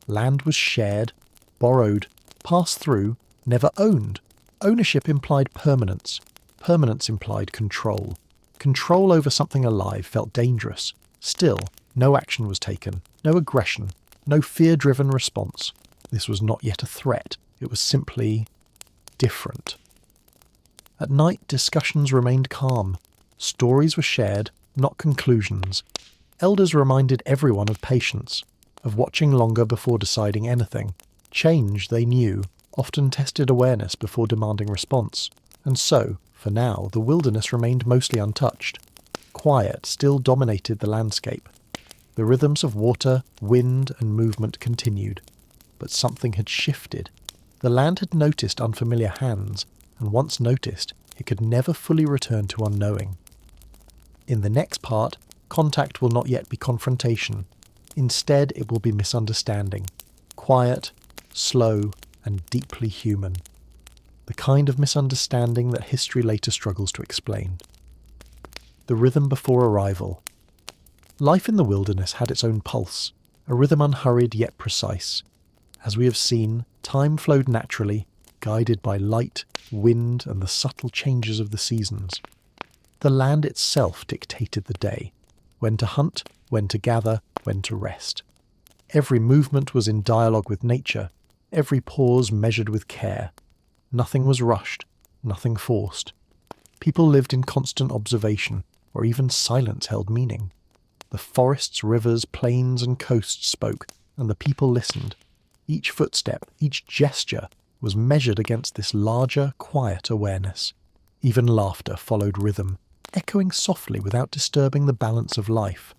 Land was shared, borrowed, passed through, never owned. Ownership implied permanence. Permanence implied control. Control over something alive felt dangerous. Still, no action was taken, no aggression, no fear-driven response. This was not yet a threat. It was simply different. At night, discussions remained calm. Stories were shared, not conclusions. Elders reminded everyone of patience, of watching longer before deciding anything. Change, they knew, often tested awareness before demanding response. And so, for now, the wilderness remained mostly untouched. Quiet still dominated the landscape. The rhythms of water, wind, and movement continued. But something had shifted. The land had noticed unfamiliar hands, and once noticed, it could never fully return to unknowing. In the next part, contact will not yet be confrontation. Instead, it will be misunderstanding. Quiet, slow, and deeply human. The kind of misunderstanding that history later struggles to explain. The rhythm before arrival. Life in the wilderness had its own pulse, a rhythm unhurried yet precise. As we have seen, time flowed naturally, guided by light, wind, and the subtle changes of the seasons. The land itself dictated the day, when to hunt, when to gather, when to rest. Every movement was in dialogue with nature, every pause measured with care. Nothing was rushed, nothing forced. People lived in constant observation, or even silence held meaning. The forests, rivers, plains, and coasts spoke, and the people listened. Each footstep, each gesture, was measured against this larger, quiet awareness. Even laughter followed rhythm, echoing softly without disturbing the balance of life.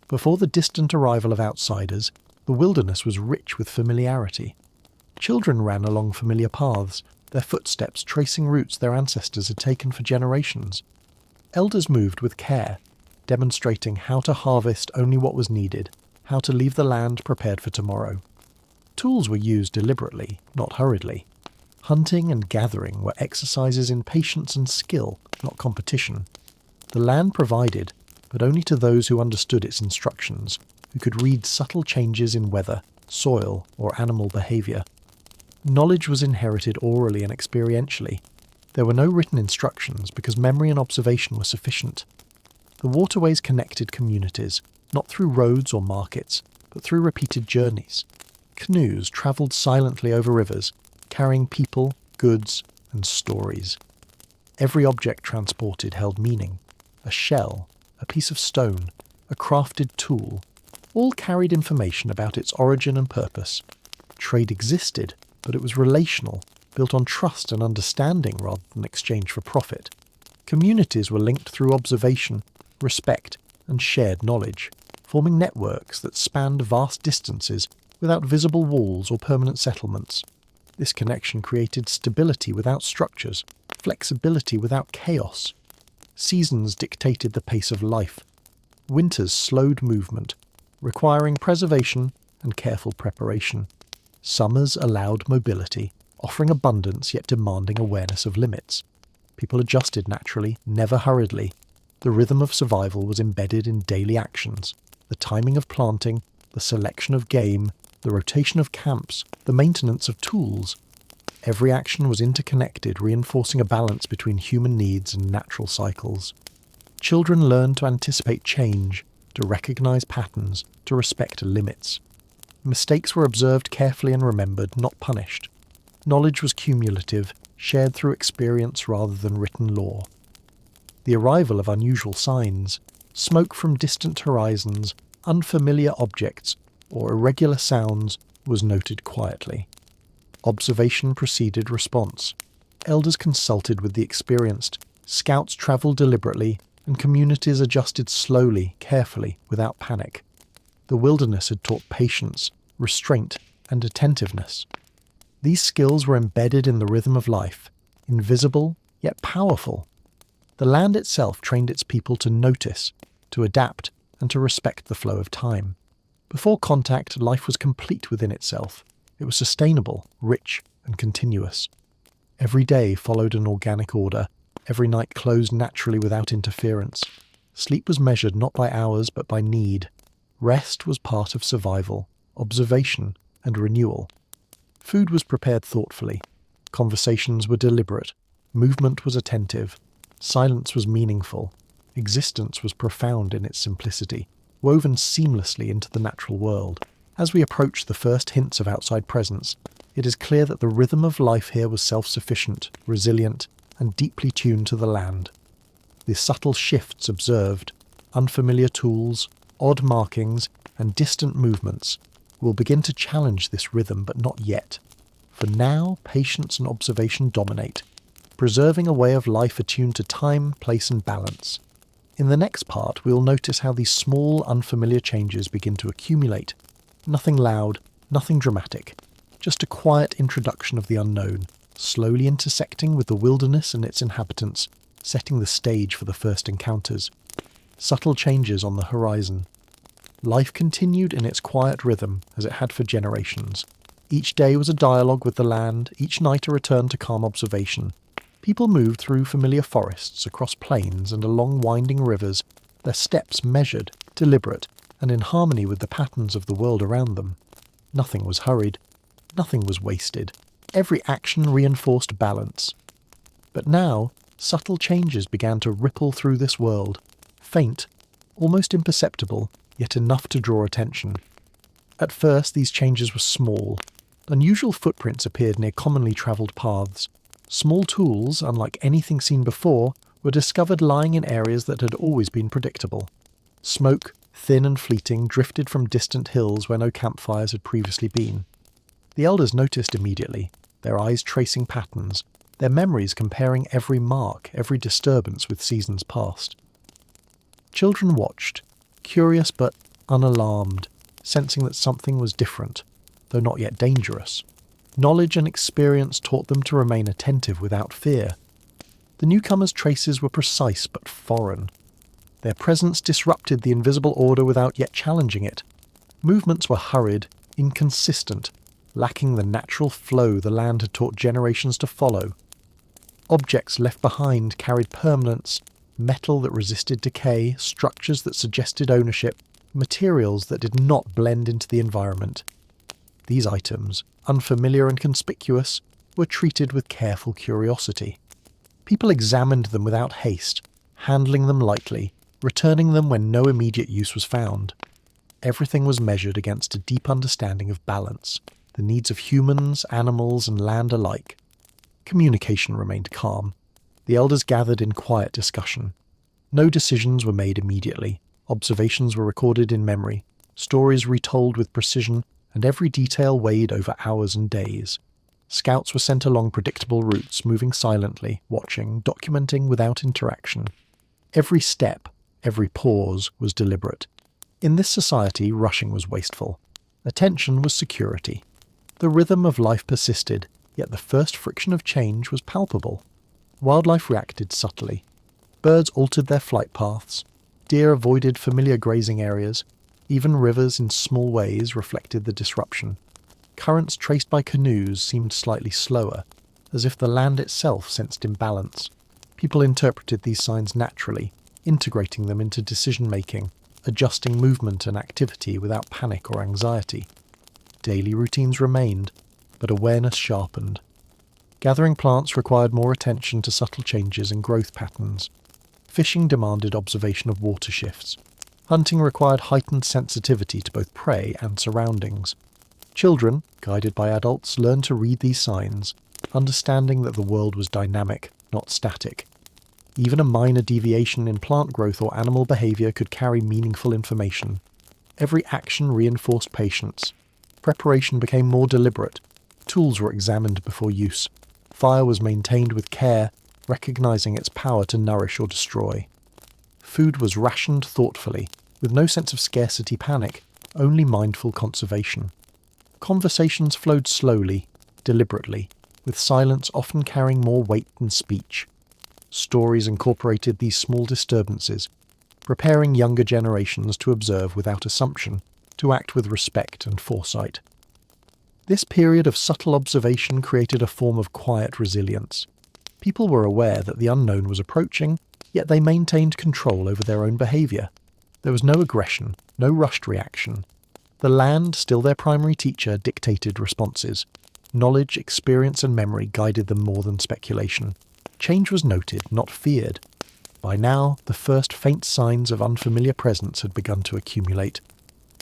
Before the distant arrival of outsiders, the wilderness was rich with familiarity. Children ran along familiar paths, their footsteps tracing routes their ancestors had taken for generations. Elders moved with care, demonstrating how to harvest only what was needed, how to leave the land prepared for tomorrow. Tools were used deliberately, not hurriedly. Hunting and gathering were exercises in patience and skill, not competition. The land provided, but only to those who understood its instructions, who could read subtle changes in weather, soil, or animal behaviour. Knowledge was inherited orally and experientially. There were no written instructions because memory and observation were sufficient. The waterways connected communities, not through roads or markets, but through repeated journeys. Canoes travelled silently over rivers, carrying people, goods, and stories. Every object transported held meaning. A shell, a piece of stone, a crafted tool, all carried information about its origin and purpose. Trade existed, but it was relational, built on trust and understanding rather than exchange for profit. Communities were linked through observation, respect, and shared knowledge, forming networks that spanned vast distances without visible walls or permanent settlements. This connection created stability without structures, flexibility without chaos. Seasons dictated the pace of life. Winters slowed movement, requiring preservation and careful preparation. Summers allowed mobility, offering abundance yet demanding awareness of limits. People adjusted naturally, never hurriedly. The rhythm of survival was embedded in daily actions. The timing of planting, the selection of game, the rotation of camps, the maintenance of tools. Every action was interconnected, reinforcing a balance between human needs and natural cycles. Children learned to anticipate change, to recognize patterns, to respect limits. Mistakes were observed carefully and remembered, not punished. Knowledge was cumulative, shared through experience rather than written law. The arrival of unusual signs, smoke from distant horizons, unfamiliar objects, or irregular sounds, was noted quietly. Observation preceded response. Elders consulted with the experienced, scouts travelled deliberately, and communities adjusted slowly, carefully, without panic. The wilderness had taught patience, restraint, and attentiveness. These skills were embedded in the rhythm of life, invisible yet powerful. The land itself trained its people to notice, to adapt, and to respect the flow of time. Before contact, life was complete within itself. It was sustainable, rich, and continuous. Every day followed an organic order. Every night closed naturally without interference. Sleep was measured not by hours but by need. Rest was part of survival, observation, and renewal. Food was prepared thoughtfully. Conversations were deliberate. Movement was attentive. Silence was meaningful. Existence was profound in its simplicity, woven seamlessly into the natural world. As we approach the first hints of outside presence, it is clear that the rhythm of life here was self-sufficient, resilient, and deeply tuned to the land. The subtle shifts observed, unfamiliar tools, odd markings, and distant movements will begin to challenge this rhythm, but not yet. For now, patience and observation dominate, preserving a way of life attuned to time, place, and balance. In the next part, we will notice how these small, unfamiliar changes begin to accumulate. Nothing loud, nothing dramatic, just a quiet introduction of the unknown, slowly intersecting with the wilderness and its inhabitants, setting the stage for the first encounters. Subtle changes on the horizon. Life continued in its quiet rhythm as it had for generations. Each day was a dialogue with the land, each night a return to calm observation. People moved through familiar forests, across plains and along winding rivers, their steps measured, deliberate, and in harmony with the patterns of the world around them. Nothing was hurried. Nothing was wasted. Every action reinforced balance. But now, subtle changes began to ripple through this world, faint, almost imperceptible, yet enough to draw attention. At first, these changes were small. Unusual footprints appeared near commonly travelled paths. Small tools, unlike anything seen before, were discovered lying in areas that had always been predictable. Smoke, thin and fleeting, drifted from distant hills where no campfires had previously been. The elders noticed immediately, their eyes tracing patterns, their memories comparing every mark, every disturbance with seasons past. Children watched, curious but unalarmed, sensing that something was different, though not yet dangerous. Knowledge and experience taught them to remain attentive without fear. The newcomers' traces were precise but foreign. Their presence disrupted the invisible order without yet challenging it. Movements were hurried, inconsistent, lacking the natural flow the land had taught generations to follow. Objects left behind carried permanence, metal that resisted decay, structures that suggested ownership, materials that did not blend into the environment. These items, unfamiliar and conspicuous, were treated with careful curiosity. People examined them without haste, handling them lightly, returning them when no immediate use was found. Everything was measured against a deep understanding of balance, the needs of humans, animals, and land alike. Communication remained calm. The elders gathered in quiet discussion. No decisions were made immediately. Observations were recorded in memory, stories retold with precision, and every detail weighed over hours and days. Scouts were sent along predictable routes, moving silently, watching, documenting without interaction. Every step, every pause was deliberate. In this society, rushing was wasteful. Attention was security. The rhythm of life persisted, yet the first friction of change was palpable. Wildlife reacted subtly. Birds altered their flight paths. Deer avoided familiar grazing areas. Even rivers in small ways reflected the disruption. Currents traced by canoes seemed slightly slower, as if the land itself sensed imbalance. People interpreted these signs naturally, integrating them into decision-making, adjusting movement and activity without panic or anxiety. Daily routines remained, but awareness sharpened. Gathering plants required more attention to subtle changes in growth patterns. Fishing demanded observation of water shifts. Hunting required heightened sensitivity to both prey and surroundings. Children, guided by adults, learned to read these signs, understanding that the world was dynamic, not static. Even a minor deviation in plant growth or animal behavior could carry meaningful information. Every action reinforced patience. Preparation became more deliberate. Tools were examined before use. Fire was maintained with care, recognizing its power to nourish or destroy. Food was rationed thoughtfully, with no sense of scarcity panic, only mindful conservation. Conversations flowed slowly, deliberately, with silence often carrying more weight than speech. Stories incorporated these small disturbances, preparing younger generations to observe without assumption, to act with respect and foresight. This period of subtle observation created a form of quiet resilience. People were aware that the unknown was approaching, yet they maintained control over their own behaviour. There was no aggression, no rushed reaction. The land, still their primary teacher, dictated responses. Knowledge, experience and memory guided them more than speculation. Change was noted, not feared. By now, the first faint signs of unfamiliar presence had begun to accumulate.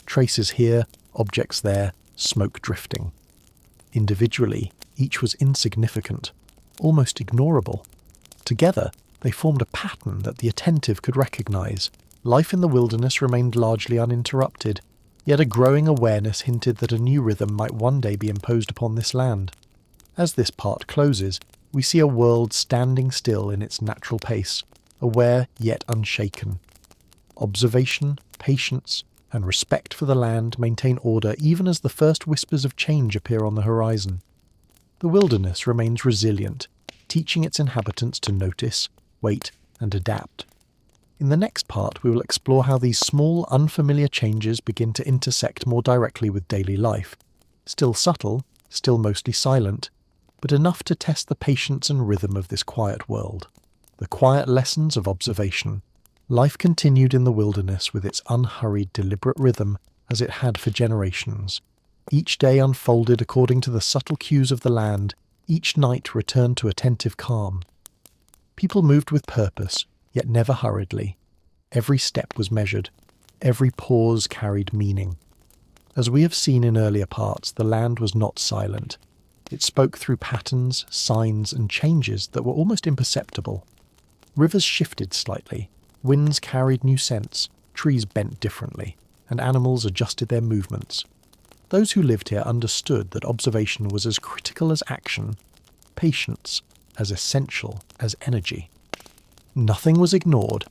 Traces here, objects there, smoke drifting. Individually, each was insignificant, almost ignorable. Together, they formed a pattern that the attentive could recognize. Life in the wilderness remained largely uninterrupted, yet a growing awareness hinted that a new rhythm might one day be imposed upon this land. As this part closes, we see a world standing still in its natural pace, aware yet unshaken. Observation, patience, and respect for the land maintain order even as the first whispers of change appear on the horizon. The wilderness remains resilient, teaching its inhabitants to notice, wait, and adapt. In the next part, we will explore how these small, unfamiliar changes begin to intersect more directly with daily life. Still subtle, still mostly silent, but enough to test the patience and rhythm of this quiet world. The quiet lessons of observation. Life continued in the wilderness with its unhurried, deliberate rhythm as it had for generations. Each day unfolded according to the subtle cues of the land, each night returned to attentive calm. People moved with purpose, yet never hurriedly. Every step was measured. Every pause carried meaning. As we have seen in earlier parts, the land was not silent. It spoke through patterns, signs, and changes that were almost imperceptible. Rivers shifted slightly, winds carried new scents, trees bent differently, and animals adjusted their movements. Those who lived here understood that observation was as critical as action, patience as essential as energy. Nothing was ignored,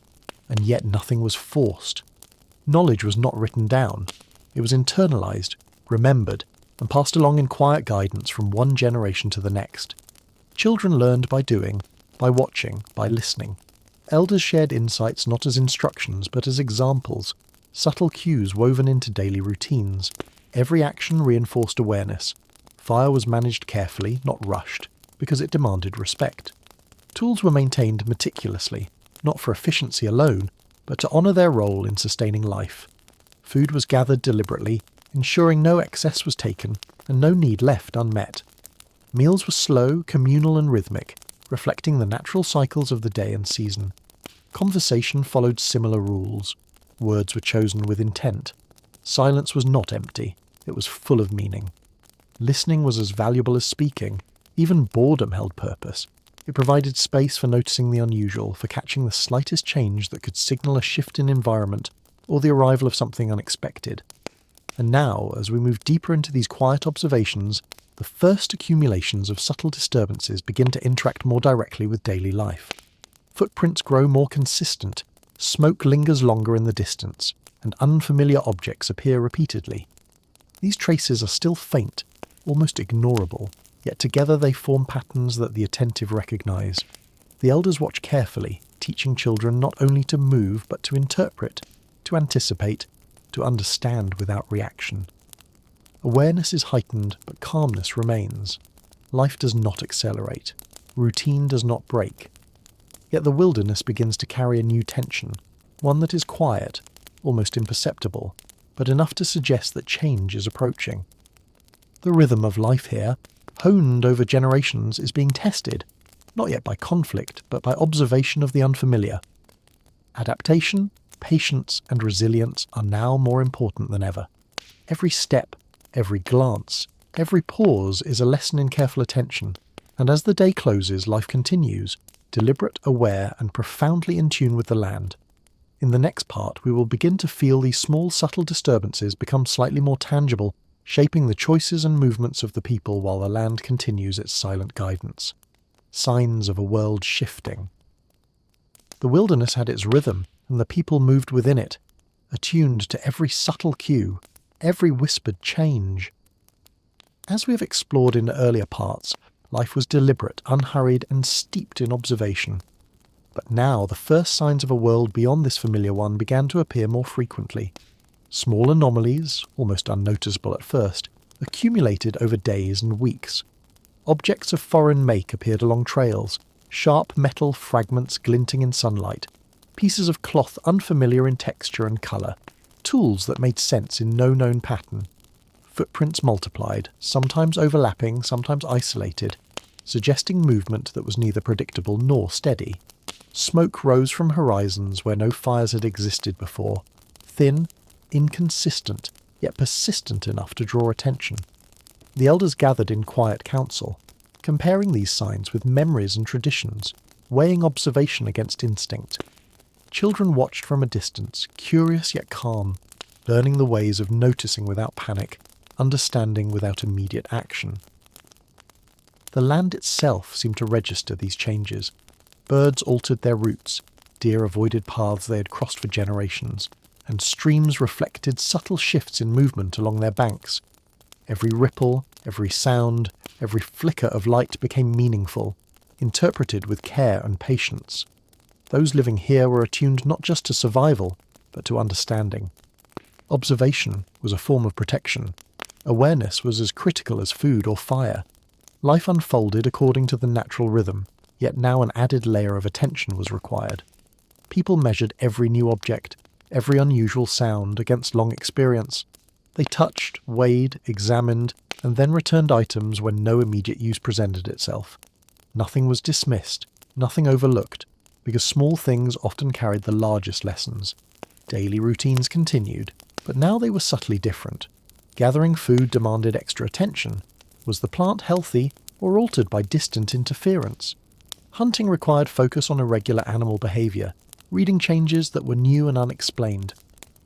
and yet nothing was forced. Knowledge was not written down. It was internalized, remembered, and passed along in quiet guidance from one generation to the next. Children learned by doing, by watching, by listening. Elders shared insights not as instructions but as examples, subtle cues woven into daily routines. Every action reinforced awareness. Fire was managed carefully, not rushed, because it demanded respect. Tools were maintained meticulously, not for efficiency alone, but to honour their role in sustaining life. Food was gathered deliberately, ensuring no excess was taken and no need left unmet. Meals were slow, communal and rhythmic, reflecting the natural cycles of the day and season. Conversation followed similar rules. Words were chosen with intent. Silence was not empty, it was full of meaning. Listening was as valuable as speaking. Even boredom held purpose. It provided space for noticing the unusual, for catching the slightest change that could signal a shift in environment or the arrival of something unexpected. And now, as we move deeper into these quiet observations, the first accumulations of subtle disturbances begin to interact more directly with daily life. Footprints grow more consistent, smoke lingers longer in the distance, and unfamiliar objects appear repeatedly. These traces are still faint, almost ignorable, yet together they form patterns that the attentive recognise. The elders watch carefully, teaching children not only to move but to interpret, to anticipate, to understand without reaction. Awareness is heightened, but calmness remains. Life does not accelerate. Routine does not break. Yet the wilderness begins to carry a new tension, one that is quiet, almost imperceptible, but enough to suggest that change is approaching. The rhythm of life here, honed over generations, is being tested, not yet by conflict, but by observation of the unfamiliar. Adaptation, patience, and resilience are now more important than ever. Every step, every glance, every pause is a lesson in careful attention, and as the day closes, life continues, deliberate, aware, and profoundly in tune with the land. In the next part, we will begin to feel these small, subtle disturbances become slightly more tangible, shaping the choices and movements of the people while the land continues its silent guidance. Signs of a world shifting. The wilderness had its rhythm, and the people moved within it, attuned to every subtle cue, every whispered change. As we have explored in earlier parts, life was deliberate, unhurried, and steeped in observation. But now the first signs of a world beyond this familiar one began to appear more frequently. Small anomalies, almost unnoticeable at first, accumulated over days and weeks. Objects of foreign make appeared along trails, sharp metal fragments glinting in sunlight, pieces of cloth unfamiliar in texture and colour, tools that made sense in no known pattern. Footprints multiplied, sometimes overlapping, sometimes isolated, suggesting movement that was neither predictable nor steady. Smoke rose from horizons where no fires had existed before, thin, inconsistent, yet persistent enough to draw attention. The elders gathered in quiet council, comparing these signs with memories and traditions, weighing observation against instinct. Children watched from a distance, curious yet calm, learning the ways of noticing without panic, understanding without immediate action. The land itself seemed to register these changes. Birds altered their routes, deer avoided paths they had crossed for generations, and streams reflected subtle shifts in movement along their banks. Every ripple, every sound, every flicker of light became meaningful, interpreted with care and patience. Those living here were attuned not just to survival, but to understanding. Observation was a form of protection. Awareness was as critical as food or fire. Life unfolded according to the natural rhythm, yet now an added layer of attention was required. People measured every new object, every unusual sound against long experience. They touched, weighed, examined, and then returned items when no immediate use presented itself. Nothing was dismissed, nothing overlooked, because small things often carried the largest lessons. Daily routines continued, but now they were subtly different. Gathering food demanded extra attention. Was the plant healthy or altered by distant interference? Hunting required focus on irregular animal behaviour, reading changes that were new and unexplained.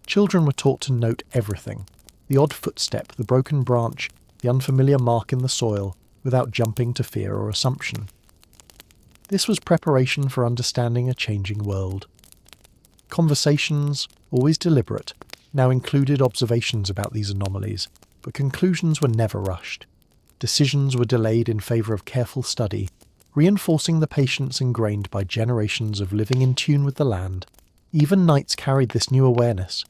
Children were taught to note everything, the odd footstep, the broken branch, the unfamiliar mark in the soil, without jumping to fear or assumption. This was preparation for understanding a changing world. Conversations, always deliberate, now included observations about these anomalies, but conclusions were never rushed. Decisions were delayed in favour of careful study, reinforcing the patience ingrained by generations of living in tune with the land. Even nights carried this new awareness.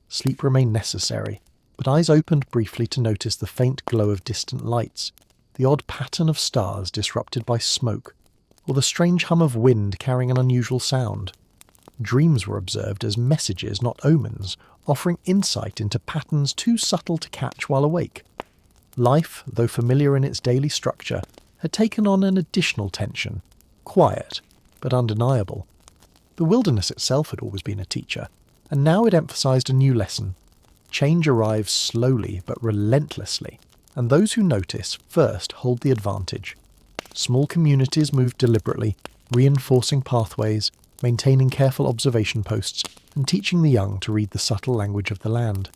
Sleep remained necessary, but eyes opened briefly to notice the faint glow of distant lights, the odd pattern of stars disrupted by smoke, or the strange hum of wind carrying an unusual sound. Dreams were observed as messages, not omens, offering insight into patterns too subtle to catch while awake. Life, though familiar in its daily structure, had taken on an additional tension, quiet, but undeniable. The wilderness itself had always been a teacher, and now it emphasised a new lesson. Change arrives slowly but relentlessly, and those who notice first hold the advantage. Small communities move deliberately, reinforcing pathways, maintaining careful observation posts, and teaching the young to read the subtle language of the land.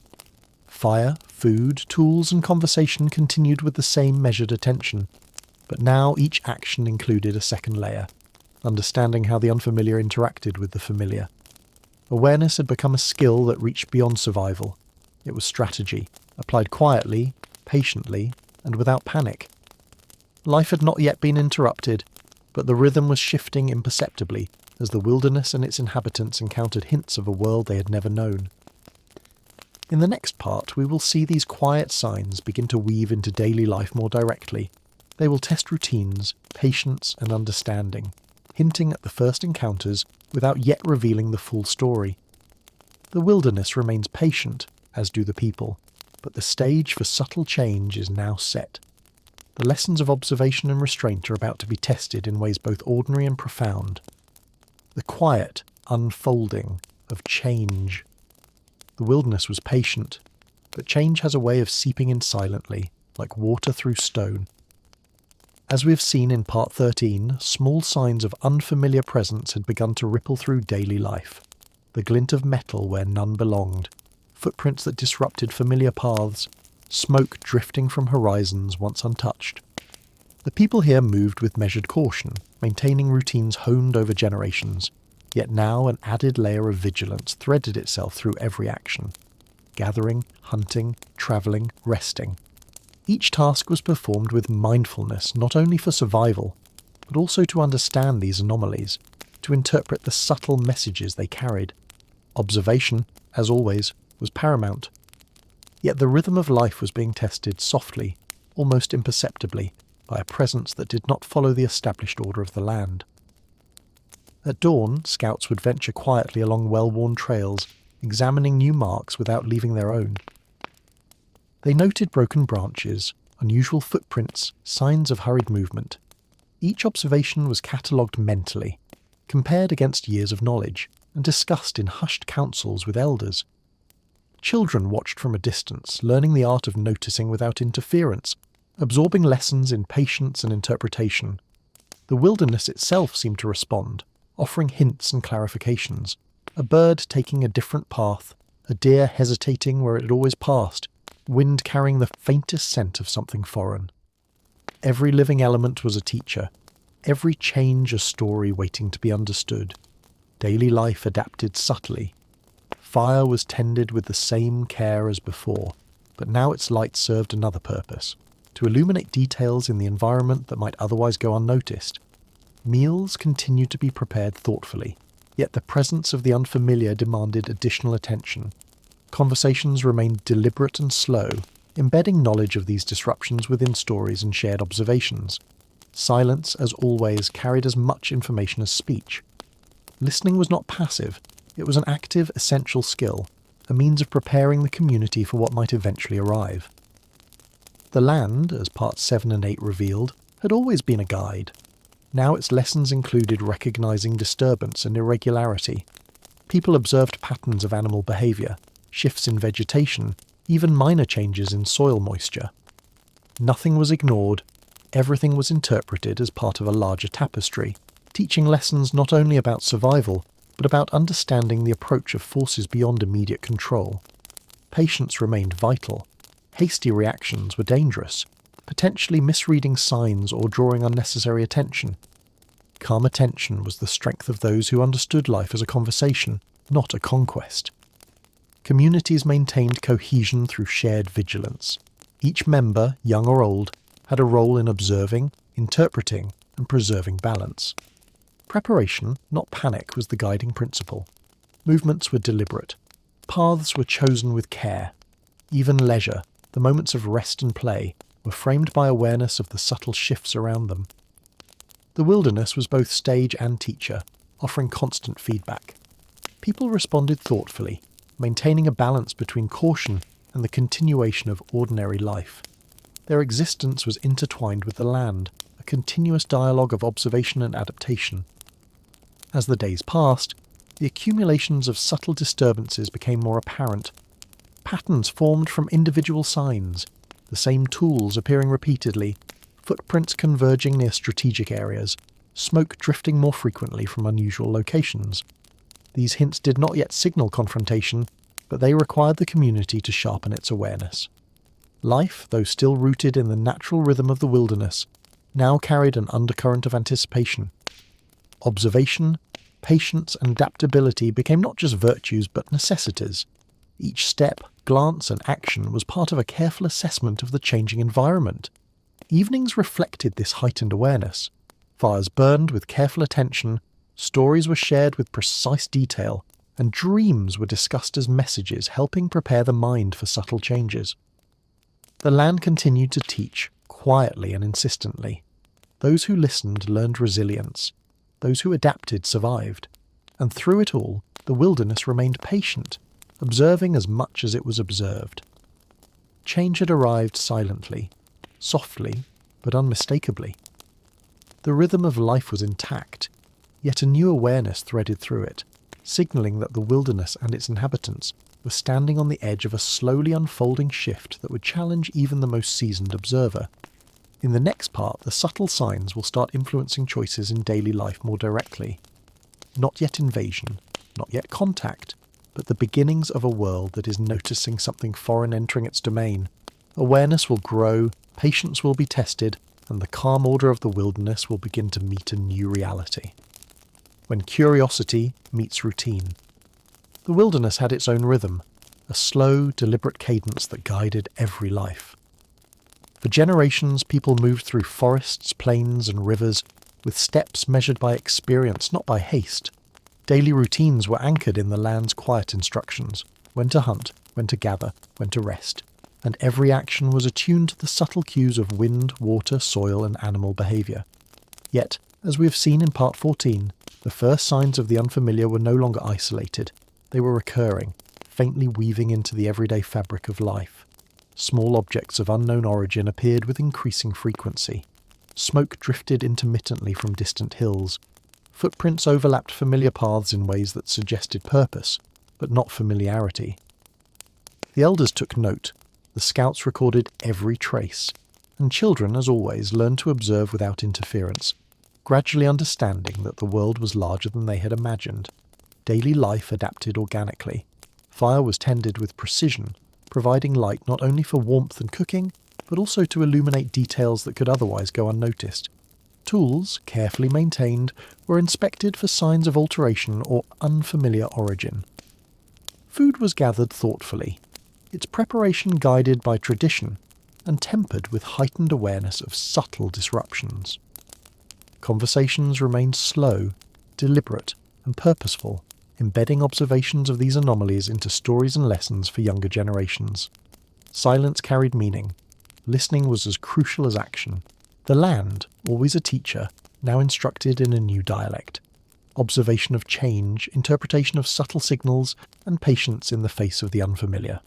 Fire, food, tools, and conversation continued with the same measured attention, but now each action included a second layer, understanding how the unfamiliar interacted with the familiar. Awareness had become a skill that reached beyond survival. It was strategy, applied quietly, patiently, and without panic. Life had not yet been interrupted, but the rhythm was shifting imperceptibly as the wilderness and its inhabitants encountered hints of a world they had never known. In the next part, we will see these quiet signs begin to weave into daily life more directly. They will test routines, patience, and understanding, hinting at the first encounters without yet revealing the full story. The wilderness remains patient, as do the people, but the stage for subtle change is now set. The lessons of observation and restraint are about to be tested in ways both ordinary and profound. The quiet unfolding of change. The wilderness was patient, but change has a way of seeping in silently, like water through stone. As we have seen in Part 13, small signs of unfamiliar presence had begun to ripple through daily life. The glint of metal where none belonged, footprints that disrupted familiar paths, smoke drifting from horizons once untouched. The people here moved with measured caution, maintaining routines honed over generations, yet now an added layer of vigilance threaded itself through every action. Gathering, hunting, travelling, resting. Each task was performed with mindfulness, not only for survival, but also to understand these anomalies, to interpret the subtle messages they carried. Observation, as always, was paramount. Yet the rhythm of life was being tested softly, almost imperceptibly, by a presence that did not follow the established order of the land. At dawn, scouts would venture quietly along well-worn trails, examining new marks without leaving their own. They noted broken branches, unusual footprints, signs of hurried movement. Each observation was catalogued mentally, compared against years of knowledge, and discussed in hushed councils with elders. Children watched from a distance, learning the art of noticing without interference, absorbing lessons in patience and interpretation. The wilderness itself seemed to respond, offering hints and clarifications. A bird taking a different path, a deer hesitating where it had always passed, wind carrying the faintest scent of something foreign. Every living element was a teacher, every change a story waiting to be understood. Daily life adapted subtly. Fire was tended with the same care as before, but now its light served another purpose, to illuminate details in the environment that might otherwise go unnoticed. Meals continued to be prepared thoughtfully, yet the presence of the unfamiliar demanded additional attention. Conversations remained deliberate and slow, embedding knowledge of these disruptions within stories and shared observations. Silence, as always, carried as much information as speech. Listening was not passive, it was an active, essential skill, a means of preparing the community for what might eventually arrive. The land, as parts 7 and 8 revealed, had always been a guide. Now its lessons included recognizing disturbance and irregularity. People observed patterns of animal behaviour, shifts in vegetation, even minor changes in soil moisture. Nothing was ignored, everything was interpreted as part of a larger tapestry, teaching lessons not only about survival, but about understanding the approach of forces beyond immediate control. Patience remained vital. Hasty reactions were dangerous, potentially misreading signs or drawing unnecessary attention. Calm attention was the strength of those who understood life as a conversation, not a conquest. Communities maintained cohesion through shared vigilance. Each member, young or old, had a role in observing, interpreting, and preserving balance. Preparation, not panic, was the guiding principle. Movements were deliberate. Paths were chosen with care. Even leisure, the moments of rest and play, were framed by awareness of the subtle shifts around them. The wilderness was both stage and teacher, offering constant feedback. People responded thoughtfully, maintaining a balance between caution and the continuation of ordinary life. Their existence was intertwined with the land, a continuous dialogue of observation and adaptation. As the days passed, the accumulations of subtle disturbances became more apparent. Patterns formed from individual signs, the same tools appearing repeatedly, footprints converging near strategic areas, smoke drifting more frequently from unusual locations. These hints did not yet signal confrontation, but they required the community to sharpen its awareness. Life, though still rooted in the natural rhythm of the wilderness, now carried an undercurrent of anticipation. Observation, patience, and adaptability became not just virtues but necessities. Each step, glance, and action was part of a careful assessment of the changing environment. Evenings reflected this heightened awareness. Fires burned with careful attention, stories were shared with precise detail, and dreams were discussed as messages helping prepare the mind for subtle changes. The land continued to teach, quietly and insistently. Those who listened learned resilience. Those who adapted survived. And through it all, the wilderness remained patient, observing as much as it was observed. Change had arrived silently, softly, but unmistakably. The rhythm of life was intact, yet a new awareness threaded through it, signalling that the wilderness and its inhabitants were standing on the edge of a slowly unfolding shift that would challenge even the most seasoned observer. In the next part, the subtle signs will start influencing choices in daily life more directly. Not yet invasion, not yet contact, but the beginnings of a world that is noticing something foreign entering its domain. Awareness will grow, patience will be tested, and the calm order of the wilderness will begin to meet a new reality. When curiosity meets routine. The wilderness had its own rhythm, a slow, deliberate cadence that guided every life. For generations, people moved through forests, plains, and rivers with steps measured by experience, not by haste. Daily routines were anchored in the land's quiet instructions: when to hunt, when to gather, when to rest, and every action was attuned to the subtle cues of wind, water, soil, and animal behaviour. Yet, as we have seen in Part 14, the first signs of the unfamiliar were no longer isolated. They were recurring, faintly weaving into the everyday fabric of life. Small objects of unknown origin appeared with increasing frequency. Smoke drifted intermittently from distant hills. Footprints overlapped familiar paths in ways that suggested purpose, but not familiarity. The elders took note. The scouts recorded every trace, and children, as always, learned to observe without interference, gradually understanding that the world was larger than they had imagined. Daily life adapted organically. Fire was tended with precision, providing light not only for warmth and cooking, but also to illuminate details that could otherwise go unnoticed. Tools, carefully maintained, were inspected for signs of alteration or unfamiliar origin. Food was gathered thoughtfully, its preparation guided by tradition and tempered with heightened awareness of subtle disruptions. Conversations remained slow, deliberate, and purposeful, embedding observations of these anomalies into stories and lessons for younger generations. Silence carried meaning. Listening was as crucial as action. The land, always a teacher, now instructed in a new dialect. Observation of change, interpretation of subtle signals, and patience in the face of the unfamiliar.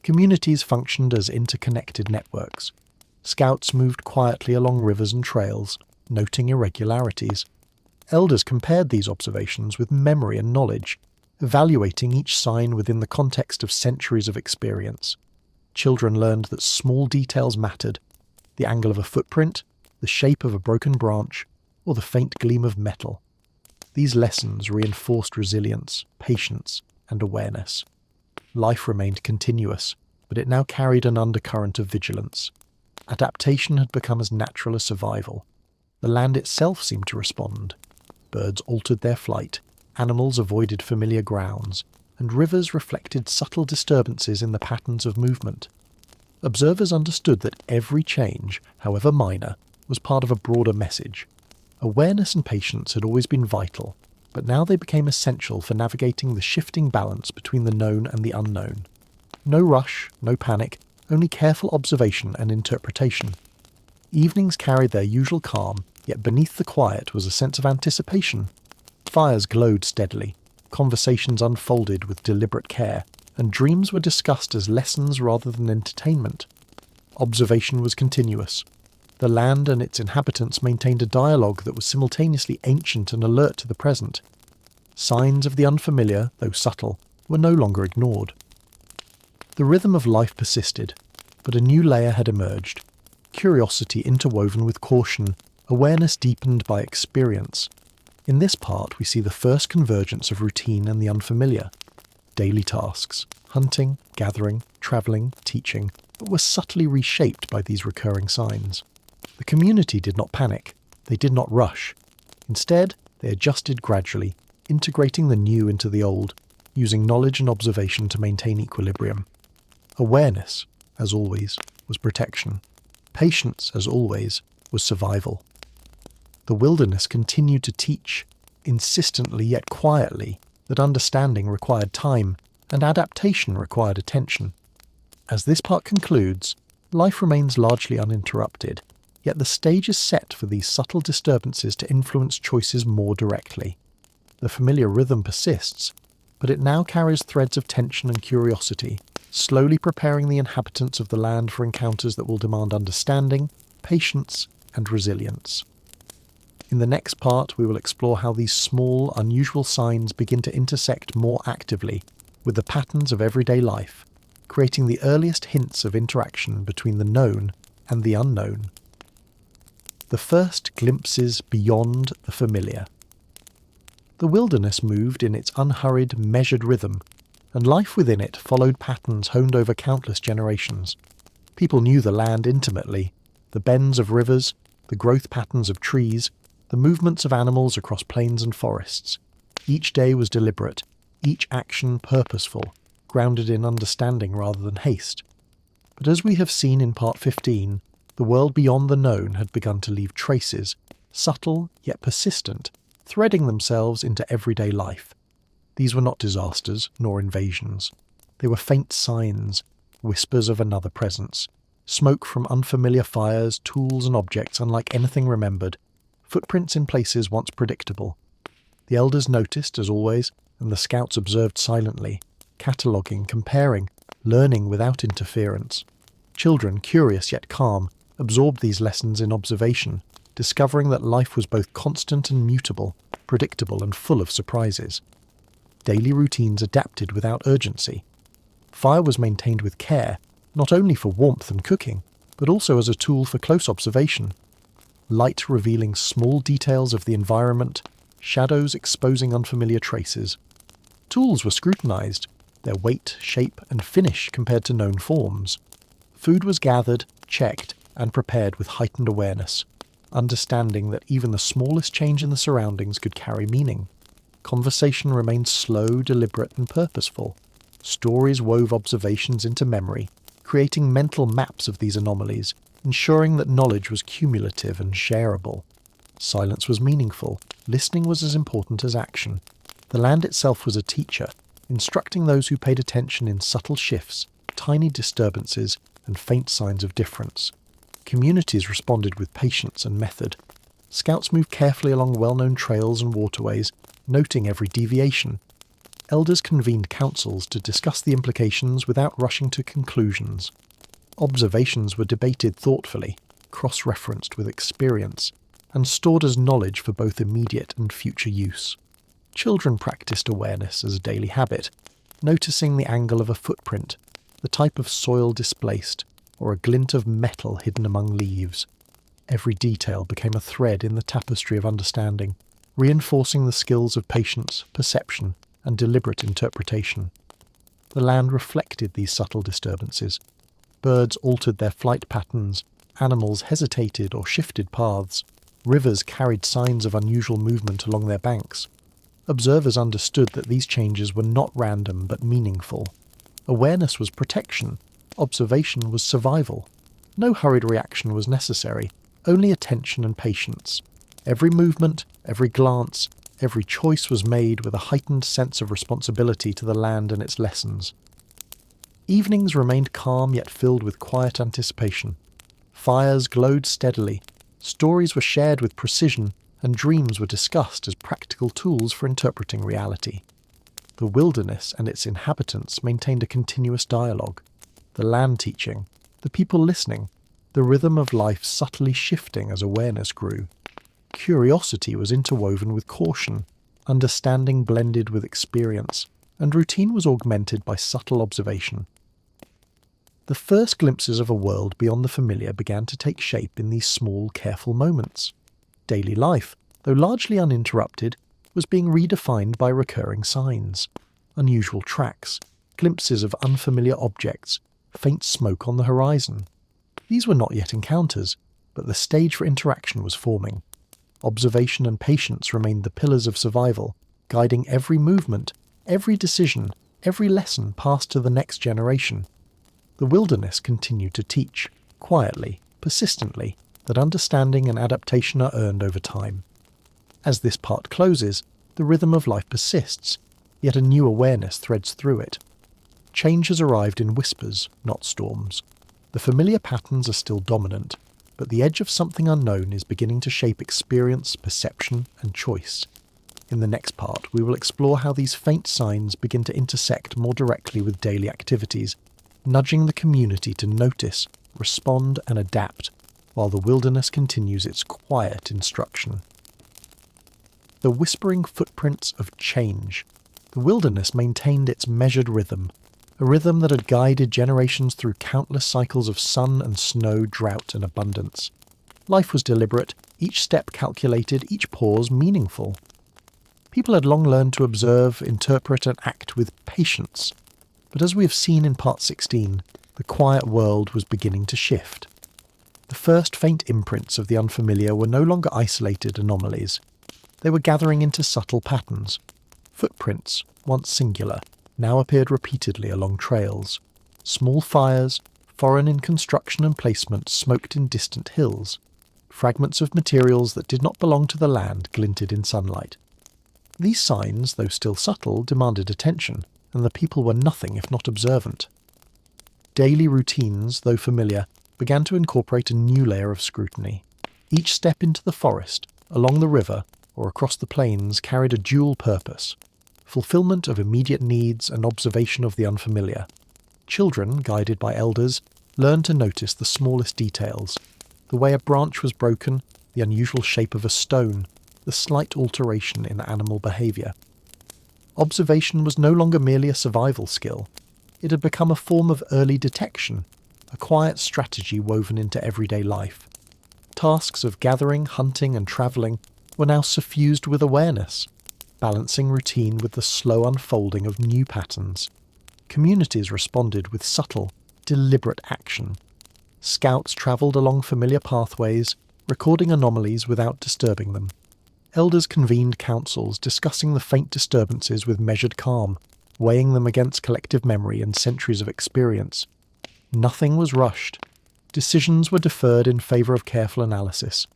Communities functioned as interconnected networks. Scouts moved quietly along rivers and trails, noting irregularities. Elders compared these observations with memory and knowledge, evaluating each sign within the context of centuries of experience. Children learned that small details mattered: the angle of a footprint, the shape of a broken branch, or the faint gleam of metal. These lessons reinforced resilience, patience, and awareness. Life remained continuous, but it now carried an undercurrent of vigilance. Adaptation had become as natural as survival. The land itself seemed to respond. Birds altered their flight, animals avoided familiar grounds, and rivers reflected subtle disturbances in the patterns of movement. Observers understood that every change, however minor, was part of a broader message. Awareness and patience had always been vital, but now they became essential for navigating the shifting balance between the known and the unknown. No rush, no panic, only careful observation and interpretation. Evenings carried their usual calm, yet beneath the quiet was a sense of anticipation. Fires glowed steadily, conversations unfolded with deliberate care, and dreams were discussed as lessons rather than entertainment. Observation was continuous. The land and its inhabitants maintained a dialogue that was simultaneously ancient and alert to the present. Signs of the unfamiliar, though subtle, were no longer ignored. The rhythm of life persisted, but a new layer had emerged. Curiosity interwoven with caution, awareness deepened by experience. In this part, we see the first convergence of routine and the unfamiliar. Daily tasks, hunting, gathering, travelling, teaching, but were subtly reshaped by these recurring signs. The community did not panic. They did not rush. Instead, they adjusted gradually, integrating the new into the old, using knowledge and observation to maintain equilibrium. Awareness, as always, was protection. Patience, as always, was survival. The wilderness continued to teach, insistently yet quietly, that understanding required time and adaptation required attention. As this part concludes, life remains largely uninterrupted, yet the stage is set for these subtle disturbances to influence choices more directly. The familiar rhythm persists, but it now carries threads of tension and curiosity, slowly preparing the inhabitants of the land for encounters that will demand understanding, patience, and resilience. In the next part, we will explore how these small, unusual signs begin to intersect more actively with the patterns of everyday life, creating the earliest hints of interaction between the known and the unknown. The first glimpses beyond the familiar. The wilderness moved in its unhurried, measured rhythm, and life within it followed patterns honed over countless generations. People knew the land intimately, the bends of rivers, the growth patterns of trees, the movements of animals across plains and forests. Each day was deliberate, each action purposeful, grounded in understanding rather than haste. But as we have seen in Part 15, the world beyond the known had begun to leave traces, subtle yet persistent, threading themselves into everyday life. These were not disasters nor invasions. They were faint signs, whispers of another presence, smoke from unfamiliar fires, tools and objects unlike anything remembered, footprints in places once predictable. The elders noticed, as always, and the scouts observed silently, cataloguing, comparing, learning without interference. Children, curious yet calm, absorbed these lessons in observation, discovering that life was both constant and mutable, predictable and full of surprises. Daily routines adapted without urgency. Fire was maintained with care, not only for warmth and cooking, but also as a tool for close observation. Light revealing small details of the environment, shadows exposing unfamiliar traces. Tools were scrutinized, their weight, shape, and finish compared to known forms. Food was gathered, checked, and prepared with heightened awareness, understanding that even the smallest change in the surroundings could carry meaning. Conversation remained slow, deliberate, and purposeful. Stories wove observations into memory, creating mental maps of these anomalies, ensuring that knowledge was cumulative and shareable. Silence was meaningful. Listening was as important as action. The land itself was a teacher, instructing those who paid attention in subtle shifts, tiny disturbances, and faint signs of difference. Communities responded with patience and method. Scouts moved carefully along well-known trails and waterways, noting every deviation. Elders convened councils to discuss the implications without rushing to conclusions. Observations were debated thoughtfully, cross-referenced with experience, and stored as knowledge for both immediate and future use. Children practiced awareness as a daily habit, noticing the angle of a footprint, the type of soil displaced, or a glint of metal hidden among leaves. Every detail became a thread in the tapestry of understanding, reinforcing the skills of patience, perception, and deliberate interpretation. The land reflected these subtle disturbances. Birds altered their flight patterns, animals hesitated or shifted paths, rivers carried signs of unusual movement along their banks. Observers understood that these changes were not random but meaningful. Awareness was protection, observation was survival. No hurried reaction was necessary, only attention and patience. Every movement, every glance, every choice was made with a heightened sense of responsibility to the land and its lessons. Evenings remained calm yet filled with quiet anticipation. Fires glowed steadily, stories were shared with precision, and dreams were discussed as practical tools for interpreting reality. The wilderness and its inhabitants maintained a continuous dialogue. The land teaching, the people listening, the rhythm of life subtly shifting as awareness grew. Curiosity was interwoven with caution, understanding blended with experience, and routine was augmented by subtle observation. The first glimpses of a world beyond the familiar began to take shape in these small, careful moments. Daily life, though largely uninterrupted, was being redefined by recurring signs. Unusual tracks, glimpses of unfamiliar objects, faint smoke on the horizon. These were not yet encounters, but the stage for interaction was forming. Observation and patience remained the pillars of survival, guiding every movement, every decision, every lesson passed to the next generation. The wilderness continued to teach, quietly, persistently, that understanding and adaptation are earned over time. As this part closes, the rhythm of life persists, yet a new awareness threads through it. Change has arrived in whispers, not storms. The familiar patterns are still dominant, but the edge of something unknown is beginning to shape experience, perception, and choice. In the next part, we will explore how these faint signs begin to intersect more directly with daily activities, nudging the community to notice, respond, and adapt, while the wilderness continues its quiet instruction. The whispering footprints of change. The wilderness maintained its measured rhythm, a rhythm that had guided generations through countless cycles of sun and snow, drought and abundance. Life was deliberate, each step calculated, each pause meaningful. People had long learned to observe, interpret and act with patience. But as we have seen in Part 16, the quiet world was beginning to shift. The first faint imprints of the unfamiliar were no longer isolated anomalies. They were gathering into subtle patterns. Footprints, once singular, now appeared repeatedly along trails. Small fires, foreign in construction and placement, smoked in distant hills. Fragments of materials that did not belong to the land glinted in sunlight. These signs, though still subtle, demanded attention, and the people were nothing if not observant. Daily routines, though familiar, began to incorporate a new layer of scrutiny. Each step into the forest, along the river, or across the plains carried a dual purpose: fulfillment of immediate needs and observation of the unfamiliar. Children, guided by elders, learned to notice the smallest details: the way a branch was broken, the unusual shape of a stone, the slight alteration in animal behaviour. Observation was no longer merely a survival skill. It had become a form of early detection, a quiet strategy woven into everyday life. Tasks of gathering, hunting and travelling were now suffused with awareness, balancing routine with the slow unfolding of new patterns. Communities responded with subtle, deliberate action. Scouts travelled along familiar pathways, recording anomalies without disturbing them. Elders convened councils discussing the faint disturbances with measured calm, weighing them against collective memory and centuries of experience. Nothing was rushed. Decisions were deferred in favour of careful analysis.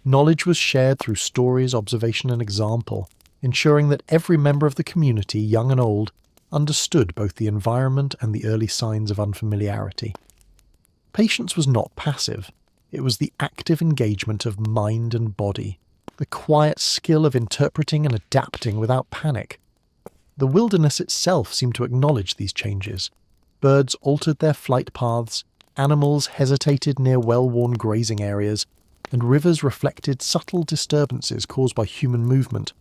Knowledge was shared through stories, observation and example, ensuring that every member of the community, young and old, understood both the environment and the early signs of unfamiliarity. Patience was not passive. It was the active engagement of mind and body, the quiet skill of interpreting and adapting without panic. The wilderness itself seemed to acknowledge these changes. Birds altered their flight paths, animals hesitated near well-worn grazing areas, and rivers reflected subtle disturbances caused by human movement.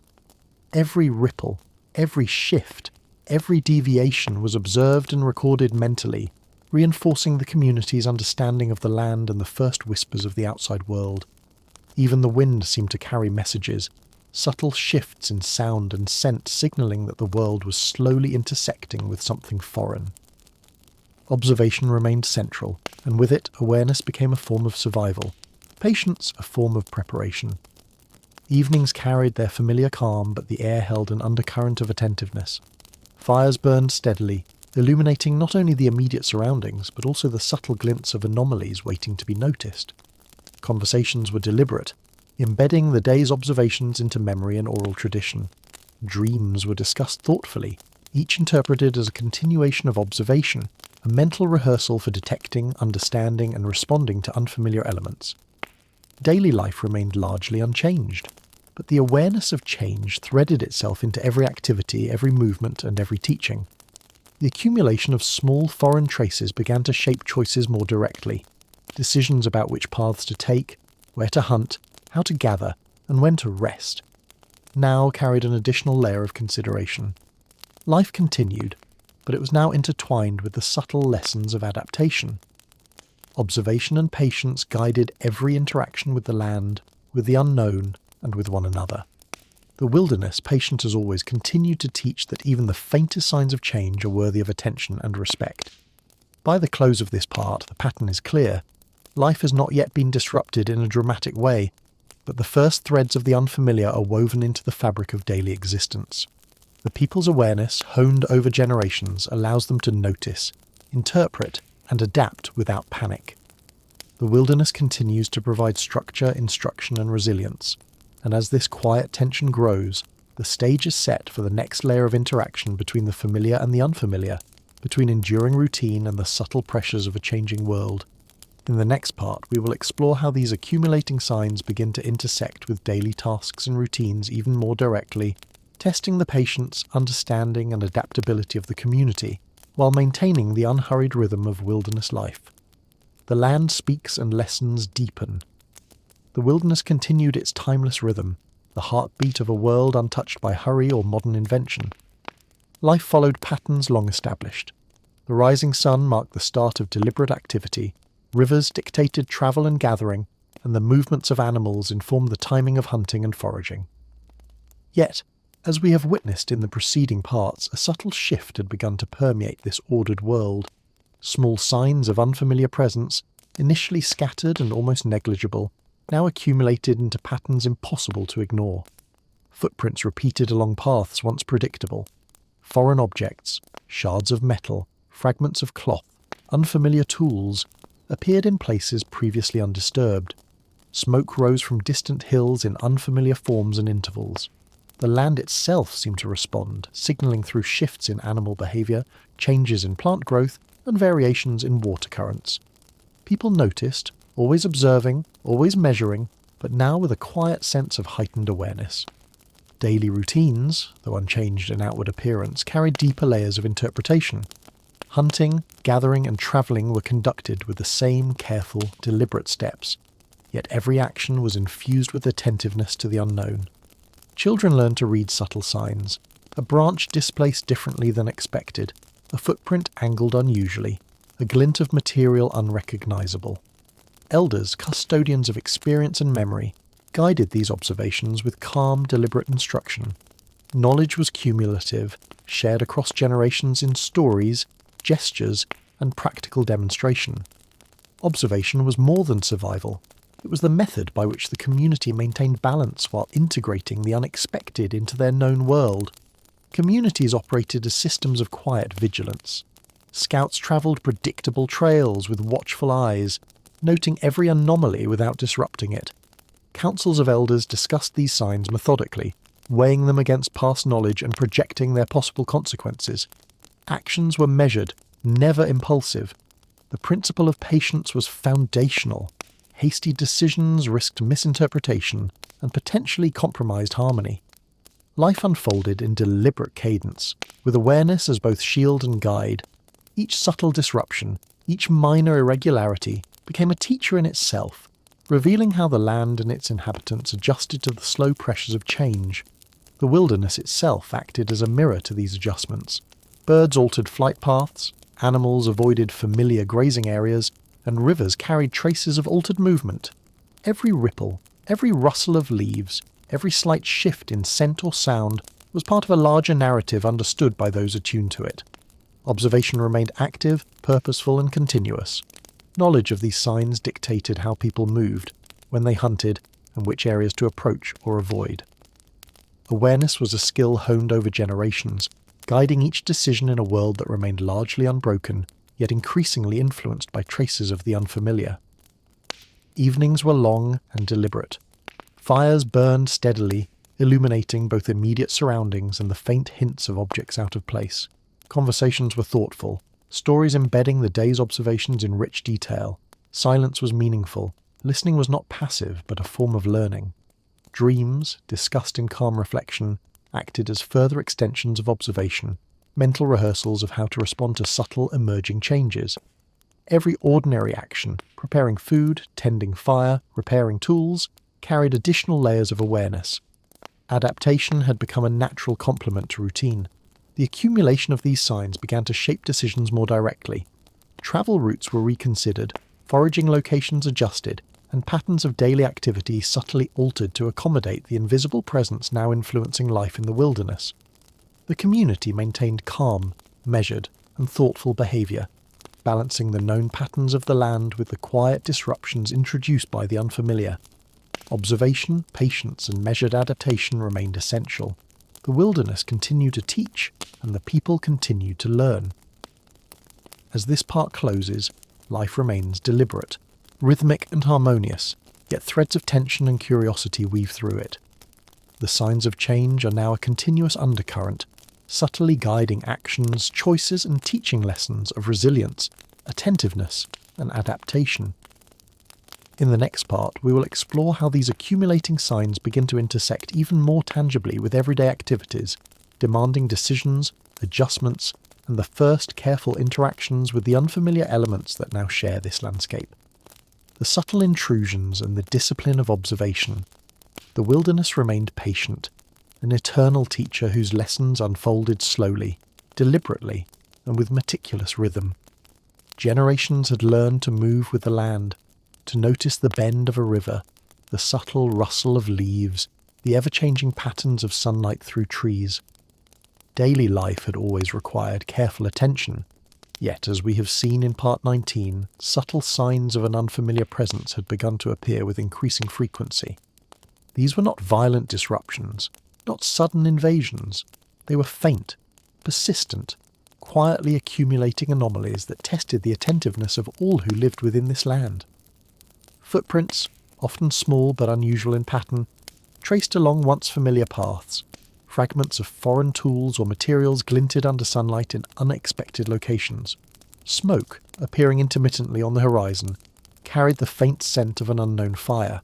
Every ripple, every shift, every deviation was observed and recorded mentally, reinforcing the community's understanding of the land and the first whispers of the outside world. Even the wind seemed to carry messages, subtle shifts in sound and scent signalling that the world was slowly intersecting with something foreign. Observation remained central, and with it awareness became a form of survival, patience a form of preparation. Evenings carried their familiar calm, but the air held an undercurrent of attentiveness. Fires burned steadily, illuminating not only the immediate surroundings, but also the subtle glints of anomalies waiting to be noticed. Conversations were deliberate, embedding the day's observations into memory and oral tradition. Dreams were discussed thoughtfully, each interpreted as a continuation of observation, a mental rehearsal for detecting, understanding, and responding to unfamiliar elements. Daily life remained largely unchanged, but the awareness of change threaded itself into every activity, every movement, and every teaching. The accumulation of small foreign traces began to shape choices more directly. Decisions about which paths to take, where to hunt, how to gather, and when to rest. now carried an additional layer of consideration. Life continued, but it was now intertwined with the subtle lessons of adaptation. Observation and patience guided every interaction with the land, with the unknown, and with one another. The wilderness, patient as always, continued to teach that even the faintest signs of change are worthy of attention and respect. By the close of this part, the pattern is clear. Life has not yet been disrupted in a dramatic way, but the first threads of the unfamiliar are woven into the fabric of daily existence. The people's awareness, honed over generations, allows them to notice, interpret, and adapt without panic. The wilderness continues to provide structure, instruction, and resilience, and as this quiet tension grows, the stage is set for the next layer of interaction between the familiar and the unfamiliar, between enduring routine and the subtle pressures of a changing world. In the next part, we will explore how these accumulating signs begin to intersect with daily tasks and routines even more directly, testing the patience, understanding, and adaptability of the community, while maintaining the unhurried rhythm of wilderness life. The land speaks and lessons deepen. The wilderness continued its timeless rhythm, the heartbeat of a world untouched by hurry or modern invention. Life followed patterns long established. The rising sun marked the start of deliberate activity, rivers dictated travel and gathering, and the movements of animals informed the timing of hunting and foraging. Yet, as we have witnessed in the preceding parts, a subtle shift had begun to permeate this ordered world. Small signs of unfamiliar presence, initially scattered and almost negligible, now accumulated into patterns impossible to ignore. Footprints repeated along paths once predictable. Foreign objects, shards of metal, fragments of cloth, unfamiliar tools, appeared in places previously undisturbed. Smoke rose from distant hills in unfamiliar forms and intervals. The land itself seemed to respond, signalling through shifts in animal behaviour, changes in plant growth, and variations in water currents. People noticed, always observing, always measuring, but now with a quiet sense of heightened awareness. Daily routines, though unchanged in outward appearance, carried deeper layers of interpretation. Hunting, gathering, and travelling were conducted with the same careful, deliberate steps, yet every action was infused with attentiveness to the unknown. Children learned to read subtle signs. A branch displaced differently than expected, a footprint angled unusually, a glint of material unrecognisable. Elders, custodians of experience and memory, guided these observations with calm, deliberate instruction. Knowledge was cumulative, shared across generations in stories, gestures, and practical demonstration. Observation was more than survival. It was the method by which the community maintained balance while integrating the unexpected into their known world. Communities operated as systems of quiet vigilance. Scouts travelled predictable trails with watchful eyes, noting every anomaly without disrupting it. Councils of elders discussed these signs methodically, weighing them against past knowledge and projecting their possible consequences. Actions were measured, never impulsive. The principle of patience was foundational. Hasty decisions risked misinterpretation and potentially compromised harmony. Life unfolded in deliberate cadence, with awareness as both shield and guide. Each subtle disruption, each minor irregularity, became a teacher in itself, revealing how the land and its inhabitants adjusted to the slow pressures of change. The wilderness itself acted as a mirror to these adjustments. Birds altered flight paths, animals avoided familiar grazing areas, and rivers carried traces of altered movement. Every ripple, every rustle of leaves, every slight shift in scent or sound was part of a larger narrative understood by those attuned to it. Observation remained active, purposeful, and continuous. Knowledge of these signs dictated how people moved, when they hunted, and which areas to approach or avoid. Awareness was a skill honed over generations, guiding each decision in a world that remained largely unbroken, yet increasingly influenced by traces of the unfamiliar. Evenings were long and deliberate. Fires burned steadily, illuminating both immediate surroundings and the faint hints of objects out of place. Conversations were thoughtful, stories embedding the day's observations in rich detail. Silence was meaningful. Listening was not passive, but a form of learning. Dreams, discussed in calm reflection, acted as further extensions of observation, mental rehearsals of how to respond to subtle emerging changes. Every ordinary action, preparing food, tending fire, repairing tools, carried additional layers of awareness. Adaptation had become a natural complement to routine. The accumulation of these signs began to shape decisions more directly. Travel routes were reconsidered, foraging locations adjusted, and patterns of daily activity subtly altered to accommodate the invisible presence now influencing life in the wilderness. The community maintained calm, measured, and thoughtful behaviour, balancing the known patterns of the land with the quiet disruptions introduced by the unfamiliar. Observation, patience, and measured adaptation remained essential. The wilderness continued to teach, and the people continued to learn. As this part closes, life remains deliberate, rhythmic and harmonious, yet threads of tension and curiosity weave through it. The signs of change are now a continuous undercurrent, subtly guiding actions, choices, and teaching lessons of resilience, attentiveness, and adaptation. In the next part, we will explore how these accumulating signs begin to intersect even more tangibly with everyday activities, demanding decisions, adjustments, and the first careful interactions with the unfamiliar elements that now share this landscape. The subtle intrusions and the discipline of observation. The wilderness remained patient, an eternal teacher whose lessons unfolded slowly, deliberately, and with meticulous rhythm. Generations had learned to move with the land, to notice the bend of a river, the subtle rustle of leaves, the ever-changing patterns of sunlight through trees. Daily life had always required careful attention, yet as we have seen in Part 19, subtle signs of an unfamiliar presence had begun to appear with increasing frequency. These were not violent disruptions, not sudden invasions. They were faint, persistent, quietly accumulating anomalies that tested the attentiveness of all who lived within this land. Footprints, often small but unusual in pattern, traced along once familiar paths. Fragments of foreign tools or materials glinted under sunlight in unexpected locations. Smoke, appearing intermittently on the horizon, carried the faint scent of an unknown fire.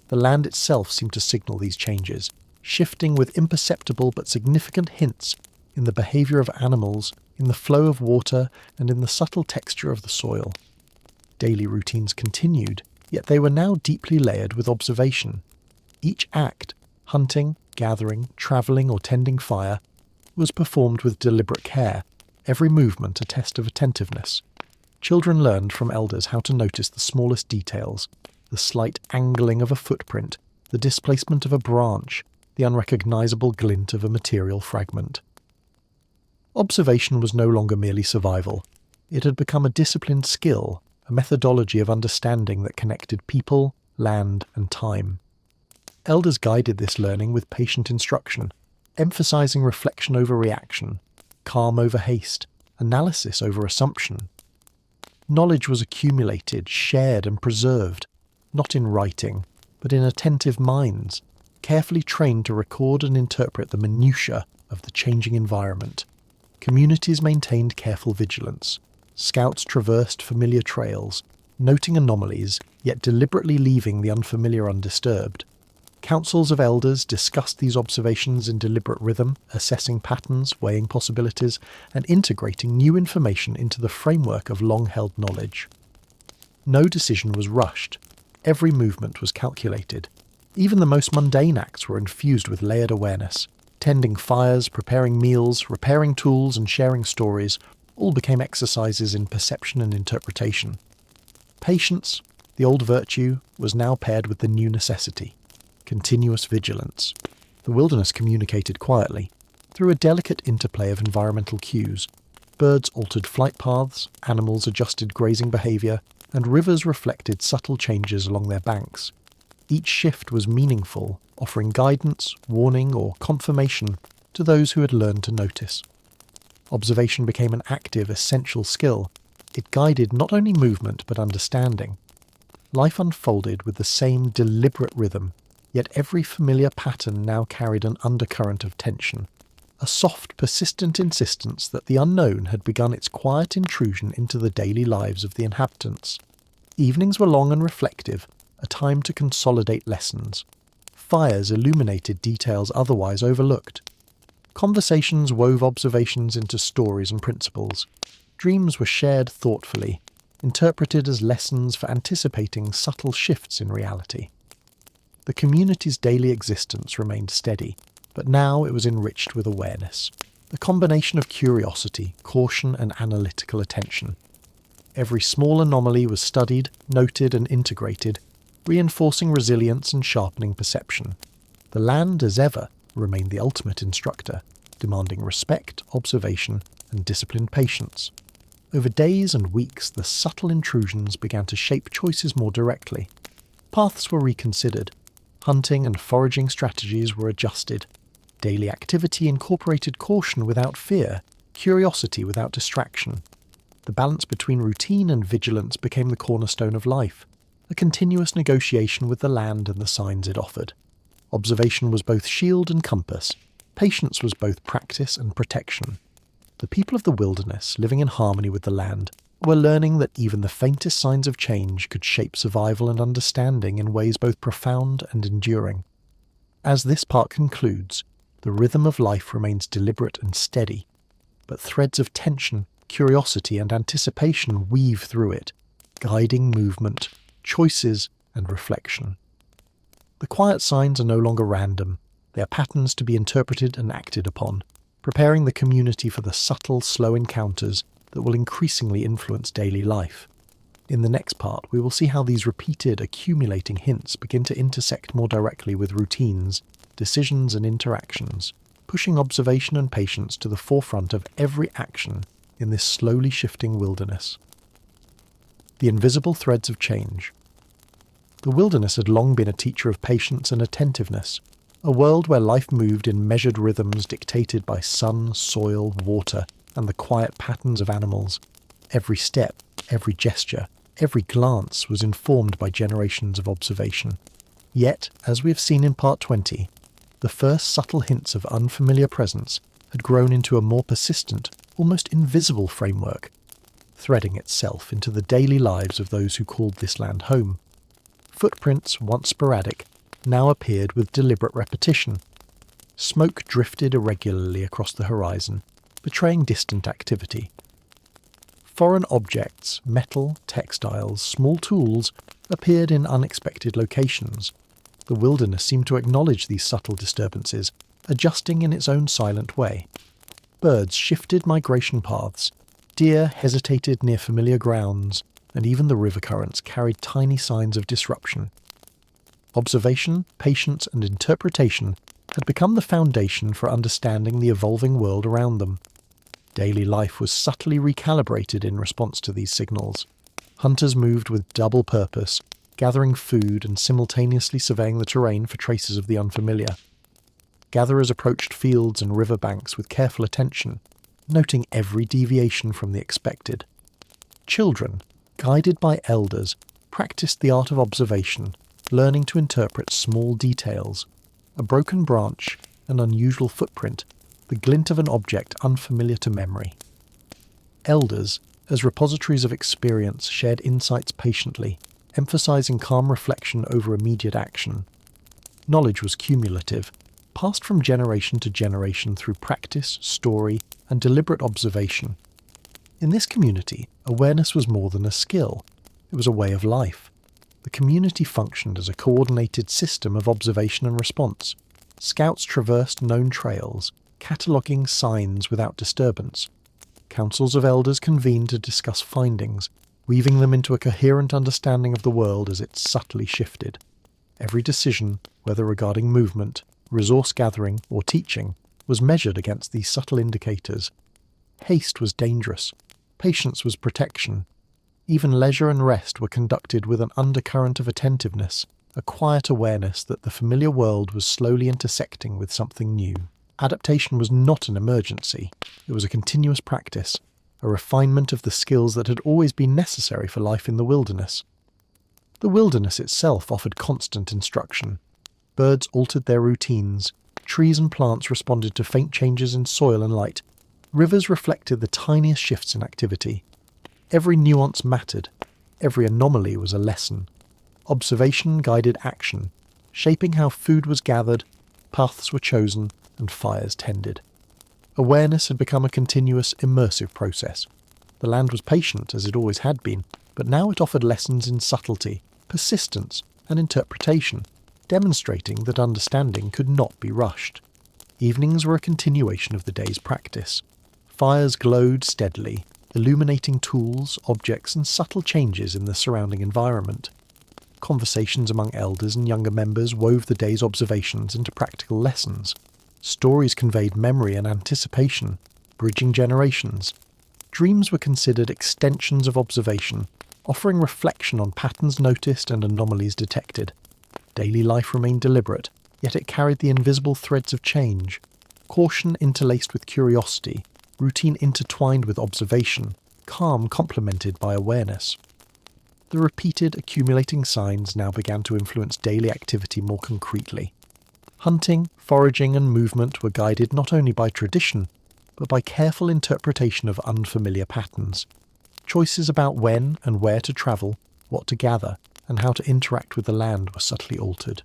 The land itself seemed to signal these changes, shifting with imperceptible but significant hints in the behaviour of animals, in the flow of water, and in the subtle texture of the soil. Daily routines continued, yet they were now deeply layered with observation. Each act, hunting, gathering, travelling, or tending fire, was performed with deliberate care, every movement a test of attentiveness. Children learned from elders how to notice the smallest details, the slight angling of a footprint, the displacement of a branch, the unrecognisable glint of a material fragment. Observation was no longer merely survival. It had become a disciplined skill, a methodology of understanding that connected people, land, and time. Elders guided this learning with patient instruction, emphasizing reflection over reaction, calm over haste, analysis over assumption. Knowledge was accumulated, shared, and preserved, not in writing, but in attentive minds, carefully trained to record and interpret the minutiae of the changing environment. Communities maintained careful vigilance. Scouts traversed familiar trails, noting anomalies, yet deliberately leaving the unfamiliar undisturbed. Councils of elders discussed these observations in deliberate rhythm, assessing patterns, weighing possibilities, and integrating new information into the framework of long-held knowledge. No decision was rushed. Every movement was calculated. Even the most mundane acts were infused with layered awareness. Tending fires, preparing meals, repairing tools, and sharing stories all became exercises in perception and interpretation. Patience, the old virtue, was now paired with the new necessity. Continuous vigilance. The wilderness communicated quietly, through a delicate interplay of environmental cues. Birds altered flight paths, animals adjusted grazing behaviour, and rivers reflected subtle changes along their banks. Each shift was meaningful, offering guidance, warning, or confirmation to those who had learned to notice. Observation became an active, essential skill. It guided not only movement but understanding. Life unfolded with the same deliberate rhythm, yet every familiar pattern now carried an undercurrent of tension, a soft, persistent insistence that the unknown had begun its quiet intrusion into the daily lives of the inhabitants. Evenings were long and reflective, a time to consolidate lessons. Fires illuminated details otherwise overlooked. Conversations wove observations into stories and principles. Dreams were shared thoughtfully, interpreted as lessons for anticipating subtle shifts in reality. The community's daily existence remained steady, but now it was enriched with awareness, a combination of curiosity, caution, and analytical attention. Every small anomaly was studied, noted, and integrated, reinforcing resilience and sharpening perception. The land, as ever, remained the ultimate instructor, demanding respect, observation, and disciplined patience. Over days and weeks, the subtle intrusions began to shape choices more directly. Paths were reconsidered. Hunting and foraging strategies were adjusted. Daily activity incorporated caution without fear, curiosity without distraction. The balance between routine and vigilance became the cornerstone of life, a continuous negotiation with the land and the signs it offered. Observation was both shield and compass. Patience was both practice and protection. The people of the wilderness, living in harmony with the land, were learning that even the faintest signs of change could shape survival and understanding in ways both profound and enduring. As this part concludes, the rhythm of life remains deliberate and steady, but threads of tension, curiosity, and anticipation weave through it, guiding movement, choices, and reflection. The quiet signs are no longer random. They are patterns to be interpreted and acted upon, preparing the community for the subtle, slow encounters that will increasingly influence daily life. In the next part, we will see how these repeated, accumulating hints begin to intersect more directly with routines, decisions, and interactions, pushing observation and patience to the forefront of every action in this slowly shifting wilderness. The invisible threads of change. The wilderness had long been a teacher of patience and attentiveness, a world where life moved in measured rhythms dictated by sun, soil, water, and the quiet patterns of animals. Every step, every gesture, every glance was informed by generations of observation. Yet, as we have seen in Part 20, the first subtle hints of unfamiliar presence had grown into a more persistent, almost invisible framework, threading itself into the daily lives of those who called this land home. Footprints, once sporadic, now appeared with deliberate repetition. Smoke drifted irregularly across the horizon, betraying distant activity. Foreign objects, metal, textiles, small tools, appeared in unexpected locations. The wilderness seemed to acknowledge these subtle disturbances, adjusting in its own silent way. Birds shifted migration paths, deer hesitated near familiar grounds, and even the river currents carried tiny signs of disruption. Observation, patience, and interpretation had become the foundation for understanding the evolving world around them. Daily life was subtly recalibrated in response to these signals. Hunters moved with double purpose, gathering food and simultaneously surveying the terrain for traces of the unfamiliar. Gatherers approached fields and riverbanks with careful attention, noting every deviation from the expected. Children, guided by elders, practiced the art of observation, learning to interpret small details. A broken branch, an unusual footprint, the glint of an object unfamiliar to memory. Elders, as repositories of experience, shared insights patiently, emphasizing calm reflection over immediate action. Knowledge was cumulative, passed from generation to generation through practice, story, and deliberate observation. In this community, awareness was more than a skill. It was a way of life. The community functioned as a coordinated system of observation and response. Scouts traversed known trails, cataloguing signs without disturbance. Councils of elders convened to discuss findings, weaving them into a coherent understanding of the world as it subtly shifted. Every decision, whether regarding movement, resource gathering, or teaching, was measured against these subtle indicators. Haste was dangerous. Patience was protection. Even leisure and rest were conducted with an undercurrent of attentiveness, a quiet awareness that the familiar world was slowly intersecting with something new. Adaptation was not an emergency. It was a continuous practice, a refinement of the skills that had always been necessary for life in the wilderness. The wilderness itself offered constant instruction. Birds altered their routines. Trees and plants responded to faint changes in soil and light. Rivers reflected the tiniest shifts in activity. Every nuance mattered. Every anomaly was a lesson. Observation guided action, shaping how food was gathered, paths were chosen, and fires tended. Awareness had become a continuous, immersive process. The land was patient, as it always had been, but now it offered lessons in subtlety, persistence, and interpretation. demonstrating that understanding could not be rushed. Evenings were a continuation of the day's practice. Fires glowed steadily, illuminating tools, objects, and subtle changes in the surrounding environment. Conversations among elders and younger members wove the day's observations into practical lessons. Stories conveyed memory and anticipation, bridging generations. Dreams were considered extensions of observation, offering reflection on patterns noticed and anomalies detected. Daily life remained deliberate, yet it carried the invisible threads of change. Caution interlaced with curiosity, routine intertwined with observation, calm complemented by awareness. The repeated, accumulating signs now began to influence daily activity more concretely. Hunting, foraging, and movement were guided not only by tradition, but by careful interpretation of unfamiliar patterns. Choices about when and where to travel, what to gather, and how to interact with the land were subtly altered.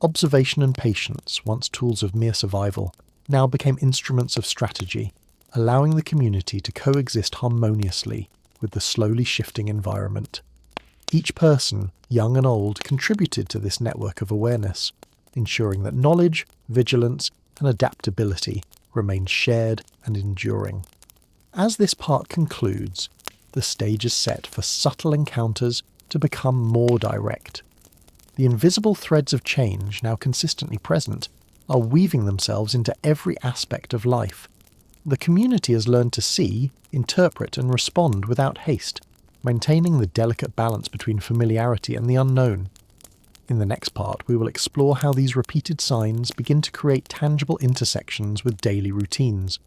Observation and patience, once tools of mere survival, now became instruments of strategy, allowing the community to coexist harmoniously with the slowly shifting environment. Each person, young and old, contributed to this network of awareness, ensuring that knowledge, vigilance, and adaptability remained shared and enduring. As this part concludes, the stage is set for subtle encounters to become more direct. The invisible threads of change, now consistently present, are weaving themselves into every aspect of life. The community has learned to see, interpret, and respond without haste, maintaining the delicate balance between familiarity and the unknown. In the next part, we will explore how these repeated signs begin to create tangible intersections with daily routines,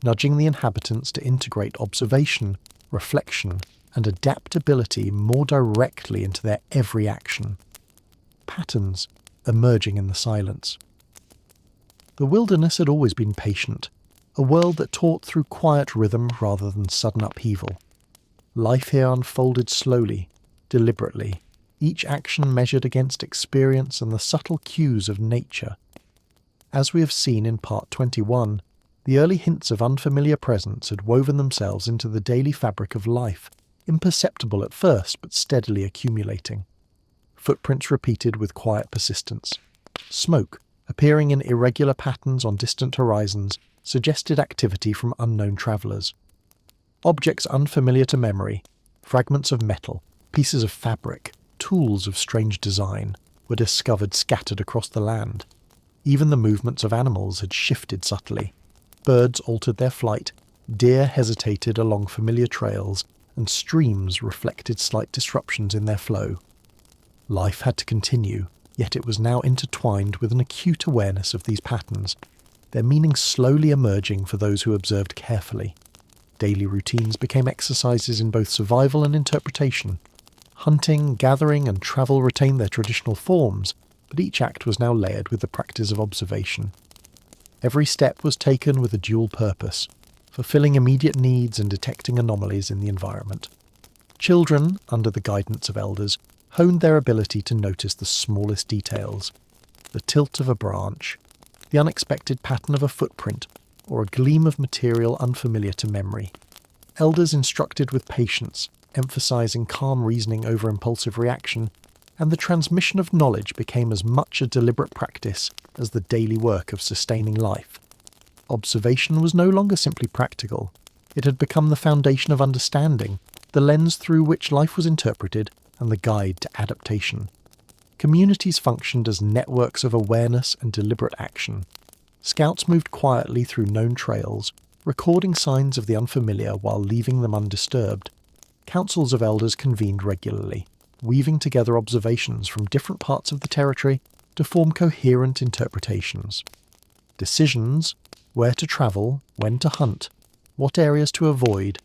nudging the inhabitants to integrate observation, reflection, and adaptability more directly into their every action. Patterns emerging in the silence. The wilderness had always been patient, a world that taught through quiet rhythm rather than sudden upheaval. Life here unfolded slowly, deliberately, each action measured against experience and the subtle cues of nature. As we have seen in Part 21, the early hints of unfamiliar presence had woven themselves into the daily fabric of life, imperceptible at first but steadily accumulating. Footprints repeated with quiet persistence. Smoke, appearing in irregular patterns on distant horizons, suggested activity from unknown travellers. Objects unfamiliar to memory, fragments of metal, pieces of fabric, tools of strange design, were discovered scattered across the land. Even the movements of animals had shifted subtly. Birds altered their flight, deer hesitated along familiar trails, and streams reflected slight disruptions in their flow. Life had to continue, yet it was now intertwined with an acute awareness of these patterns, their meaning slowly emerging for those who observed carefully. Daily routines became exercises in both survival and interpretation. Hunting, gathering, and travel retained their traditional forms, but each act was now layered with the practice of observation. Every step was taken with a dual purpose, fulfilling immediate needs and detecting anomalies in the environment. Children, under the guidance of elders, honed their ability to notice the smallest details, the tilt of a branch, the unexpected pattern of a footprint, or a gleam of material unfamiliar to memory. Elders instructed with patience, emphasizing calm reasoning over impulsive reaction, and the transmission of knowledge became as much a deliberate practice as the daily work of sustaining life. Observation was no longer simply practical. It had become the foundation of understanding, the lens through which life was interpreted, and the guide to adaptation. Communities functioned as networks of awareness and deliberate action. Scouts moved quietly through known trails, recording signs of the unfamiliar while leaving them undisturbed. Councils of elders convened regularly, weaving together observations from different parts of the territory to form coherent interpretations. Decisions, where to travel, when to hunt, what areas to avoid,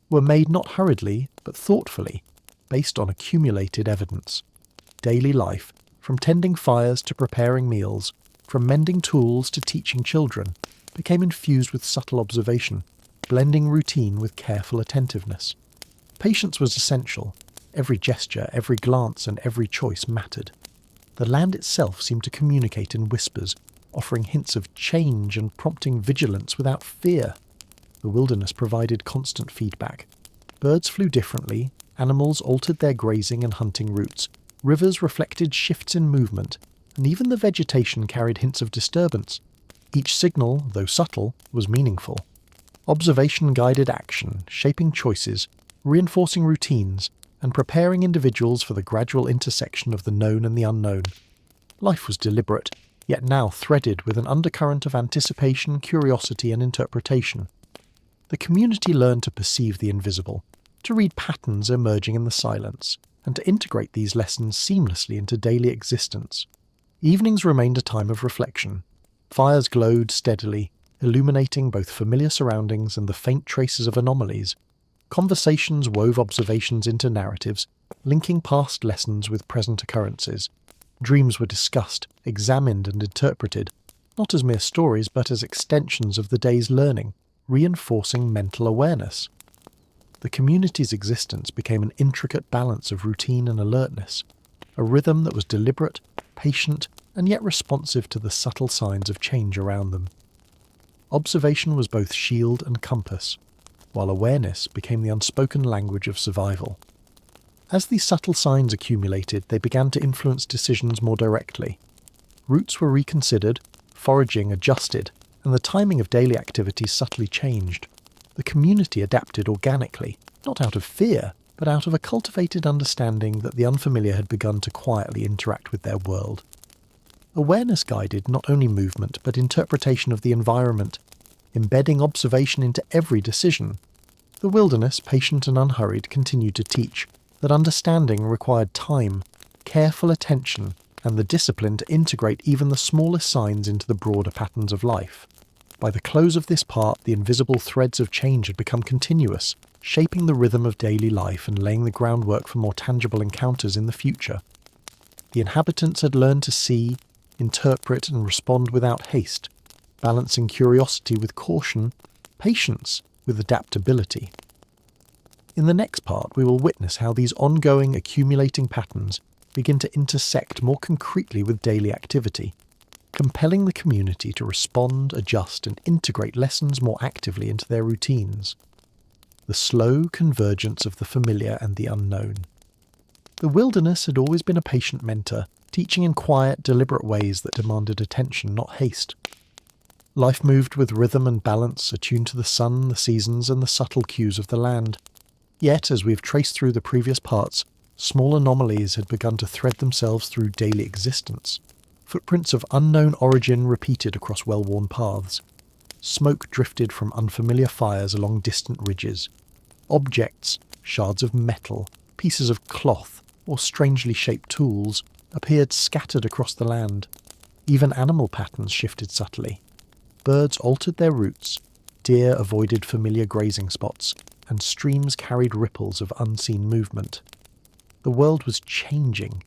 were made not hurriedly but thoughtfully, based on accumulated evidence. Daily life, from tending fires to preparing meals, from mending tools to teaching children, became infused with subtle observation, blending routine with careful attentiveness. Patience was essential. Every gesture, every glance, and every choice mattered. The land itself seemed to communicate in whispers, offering hints of change and prompting vigilance without fear. The wilderness provided constant feedback. Birds flew differently, animals altered their grazing and hunting routes, rivers reflected shifts in movement, and even the vegetation carried hints of disturbance. Each signal, though subtle, was meaningful. Observation guided action, shaping choices, reinforcing routines, and preparing individuals for the gradual intersection of the known and the unknown. Life was deliberate, yet now threaded with an undercurrent of anticipation, curiosity, and interpretation. The community learned to perceive the invisible, to read patterns emerging in the silence, and to integrate these lessons seamlessly into daily existence. Evenings remained a time of reflection. Fires glowed steadily, illuminating both familiar surroundings and the faint traces of anomalies. Conversations wove observations into narratives, linking past lessons with present occurrences. Dreams were discussed, examined and interpreted, not as mere stories but as extensions of the day's learning, reinforcing mental awareness. The community's existence became an intricate balance of routine and alertness, a rhythm that was deliberate, patient, and yet responsive to the subtle signs of change around them. Observation was both shield and compass, while awareness became the unspoken language of survival. As these subtle signs accumulated, they began to influence decisions more directly. Routes were reconsidered, foraging adjusted, and the timing of daily activities subtly changed. The community adapted organically, not out of fear, but out of a cultivated understanding that the unfamiliar had begun to quietly interact with their world. Awareness guided not only movement but interpretation of the environment, embedding observation into every decision. The wilderness, patient and unhurried, continued to teach that understanding required time, careful attention, and the discipline to integrate even the smallest signs into the broader patterns of life. By the close of this part, the invisible threads of change had become continuous, shaping the rhythm of daily life and laying the groundwork for more tangible encounters in the future. The inhabitants had learned to see, interpret and respond without haste, balancing curiosity with caution, patience with adaptability. In the next part, we will witness how these ongoing, accumulating patterns begin to intersect more concretely with daily activity, compelling the community to respond, adjust, and integrate lessons more actively into their routines. The slow convergence of the familiar and the unknown. The wilderness had always been a patient mentor, teaching in quiet, deliberate ways that demanded attention, not haste. Life moved with rhythm and balance, attuned to the sun, the seasons, and the subtle cues of the land. Yet, as we have traced through the previous parts, small anomalies had begun to thread themselves through daily existence. Footprints of unknown origin repeated across well-worn paths. Smoke drifted from unfamiliar fires along distant ridges. Objects, shards of metal, pieces of cloth, or strangely shaped tools, appeared scattered across the land. Even animal patterns shifted subtly. Birds altered their routes, deer avoided familiar grazing spots, and streams carried ripples of unseen movement. The world was changing,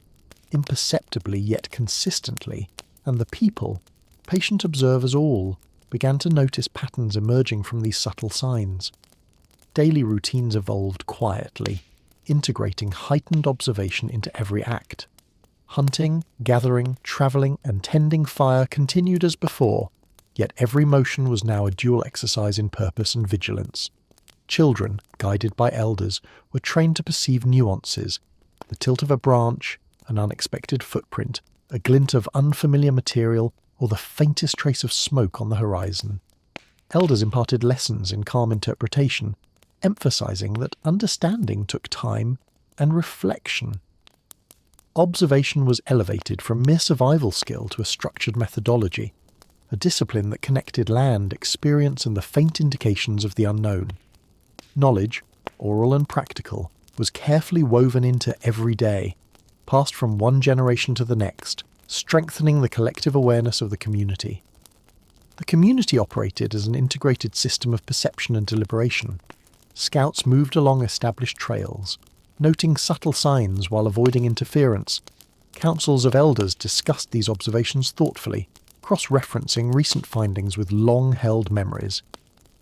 imperceptibly yet consistently, and the people, patient observers all, began to notice patterns emerging from these subtle signs. Daily routines evolved quietly, integrating heightened observation into every act. Hunting, gathering, travelling, and tending fire continued as before, yet every motion was now a dual exercise in purpose and vigilance. Children, guided by elders, were trained to perceive nuances, the tilt of a branch, an unexpected footprint, a glint of unfamiliar material, or the faintest trace of smoke on the horizon. Elders imparted lessons in calm interpretation, emphasizing that understanding took time and reflection. Observation was elevated from mere survival skill to a structured methodology, a discipline that connected land, experience, and the faint indications of the unknown. Knowledge, oral and practical, was carefully woven into every day, passed from one generation to the next, strengthening the collective awareness of the community. The community operated as an integrated system of perception and deliberation. Scouts moved along established trails, noting subtle signs while avoiding interference. Councils of elders discussed these observations thoughtfully, cross-referencing recent findings with long-held memories.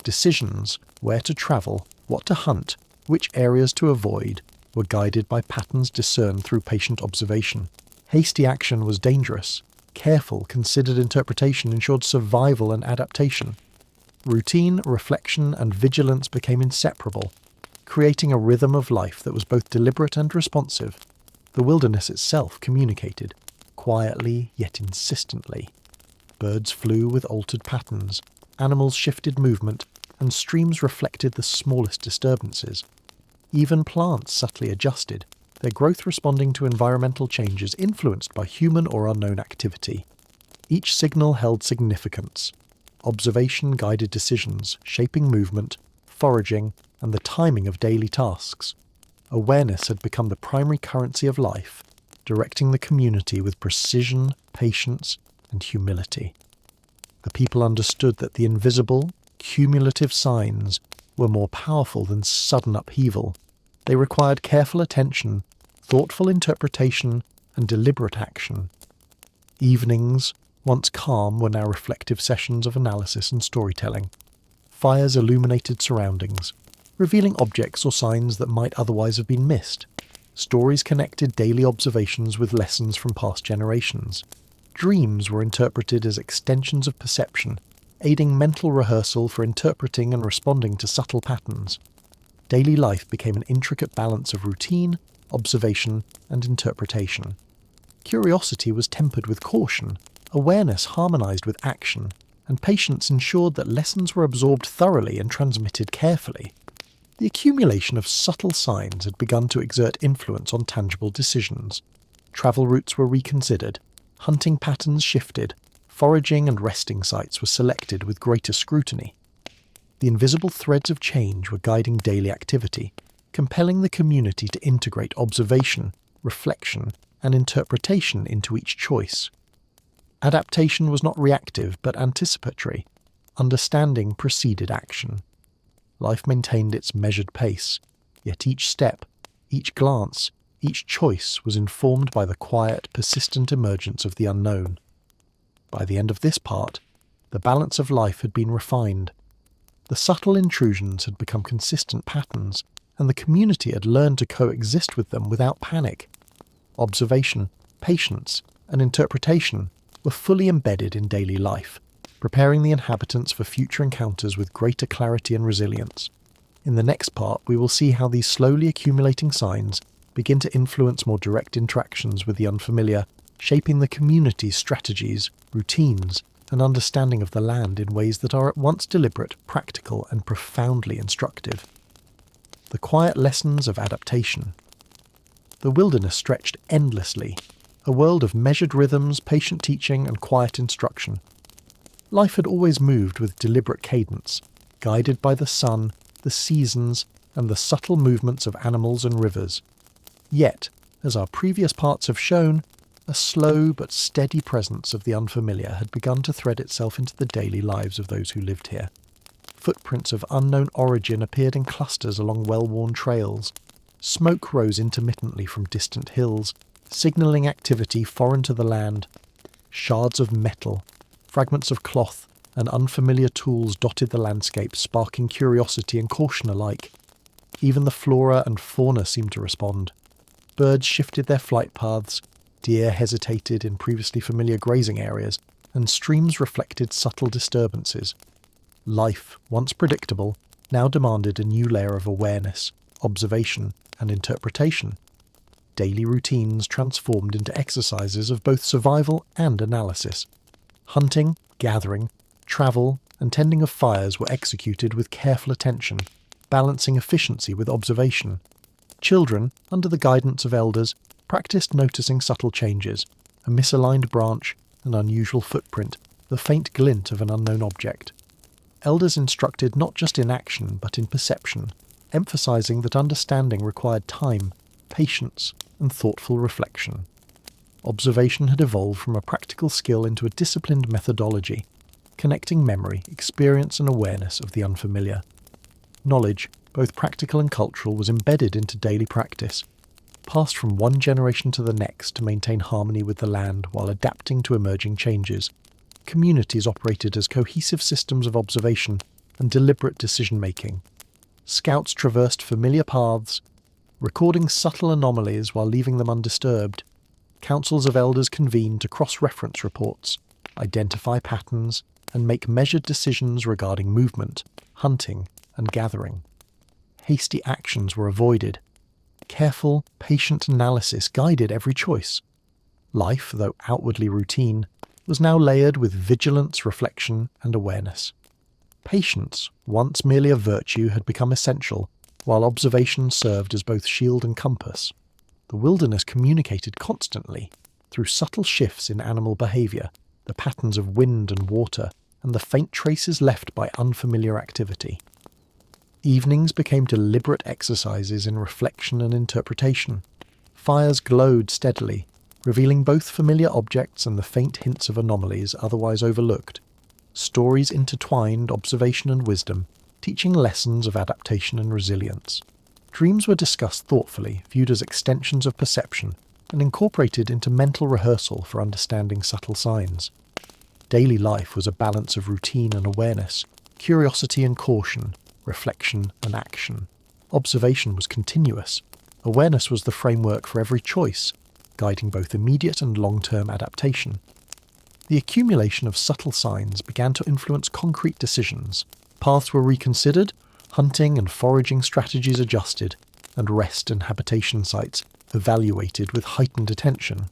Decisions, where to travel, what to hunt, which areas to avoid, were guided by patterns discerned through patient observation. Hasty action was dangerous. Careful, considered interpretation ensured survival and adaptation. Routine, reflection, and vigilance became inseparable, creating a rhythm of life that was both deliberate and responsive. The wilderness itself communicated, quietly yet insistently. Birds flew with altered patterns, animals shifted movement, and streams reflected the smallest disturbances. Even plants subtly adjusted, their growth responding to environmental changes influenced by human or unknown activity. Each signal held significance. Observation guided decisions, shaping movement, foraging, and the timing of daily tasks. Awareness had become the primary currency of life, directing the community with precision, patience, and humility. The people understood that the invisible, cumulative signs were more powerful than sudden upheaval. They required careful attention, thoughtful interpretation, and deliberate action. Evenings, once calm, were now reflective sessions of analysis and storytelling. Fires illuminated surroundings, revealing objects or signs that might otherwise have been missed. Stories connected daily observations with lessons from past generations. Dreams were interpreted as extensions of perception, aiding mental rehearsal for interpreting and responding to subtle patterns. Daily life became an intricate balance of routine, observation, and interpretation. Curiosity was tempered with caution, awareness harmonized with action, and patience ensured that lessons were absorbed thoroughly and transmitted carefully. The accumulation of subtle signs had begun to exert influence on tangible decisions. Travel routes were reconsidered, hunting patterns shifted, foraging and resting sites were selected with greater scrutiny. The invisible threads of change were guiding daily activity, compelling the community to integrate observation, reflection, and interpretation into each choice. Adaptation was not reactive but anticipatory. Understanding preceded action. Life maintained its measured pace, yet each step, each glance, each choice was informed by the quiet, persistent emergence of the unknown. By the end of this part, the balance of life had been refined. The subtle intrusions had become consistent patterns, and the community had learned to coexist with them without panic. Observation, patience, and interpretation were fully embedded in daily life, preparing the inhabitants for future encounters with greater clarity and resilience. In the next part, we will see how these slowly accumulating signs begin to influence more direct interactions with the unfamiliar, shaping the community's strategies, routines, and understanding of the land in ways that are at once deliberate, practical, and profoundly instructive. The quiet lessons of adaptation. The wilderness stretched endlessly, a world of measured rhythms, patient teaching, and quiet instruction. Life had always moved with deliberate cadence, guided by the sun, the seasons, and the subtle movements of animals and rivers. Yet, as our previous parts have shown, a slow but steady presence of the unfamiliar had begun to thread itself into the daily lives of those who lived here. Footprints of unknown origin appeared in clusters along well-worn trails. Smoke rose intermittently from distant hills, signalling activity foreign to the land. Shards of metal, fragments of cloth, and unfamiliar tools dotted the landscape, sparking curiosity and caution alike. Even the flora and fauna seemed to respond. Birds shifted their flight paths, deer hesitated in previously familiar grazing areas, and streams reflected subtle disturbances. Life, once predictable, now demanded a new layer of awareness, observation, and interpretation. Daily routines transformed into exercises of both survival and analysis. Hunting, gathering, travel, and tending of fires were executed with careful attention, balancing efficiency with observation. Children, under the guidance of elders, practiced noticing subtle changes, a misaligned branch, an unusual footprint, the faint glint of an unknown object. Elders instructed not just in action but in perception, emphasizing that understanding required time, patience, and thoughtful reflection. Observation had evolved from a practical skill into a disciplined methodology, connecting memory, experience, and awareness of the unfamiliar. Knowledge, both practical and cultural, was embedded into daily practice, passed from one generation to the next to maintain harmony with the land while adapting to emerging changes. Communities operated as cohesive systems of observation and deliberate decision-making. Scouts traversed familiar paths, recording subtle anomalies while leaving them undisturbed. Councils of elders convened to cross-reference reports, identify patterns, and make measured decisions regarding movement, hunting, and gathering. Hasty actions were avoided. Careful, patient analysis guided every choice. Life, though outwardly routine, was now layered with vigilance, reflection, and awareness. Patience, once merely a virtue, had become essential, while observation served as both shield and compass. The wilderness communicated constantly, through subtle shifts in animal behaviour, the patterns of wind and water, and the faint traces left by unfamiliar activity. Evenings became deliberate exercises in reflection and interpretation. Fires glowed steadily, revealing both familiar objects and the faint hints of anomalies otherwise overlooked. Stories intertwined observation and wisdom, teaching lessons of adaptation and resilience. Dreams were discussed thoughtfully, viewed as extensions of perception, and incorporated into mental rehearsal for understanding subtle signs. Daily life was a balance of routine and awareness, curiosity and caution, reflection and action. Observation was continuous. Awareness was the framework for every choice, guiding both immediate and long-term adaptation. The accumulation of subtle signs began to influence concrete decisions. Paths were reconsidered, hunting and foraging strategies adjusted, and rest and habitation sites evaluated with heightened attention.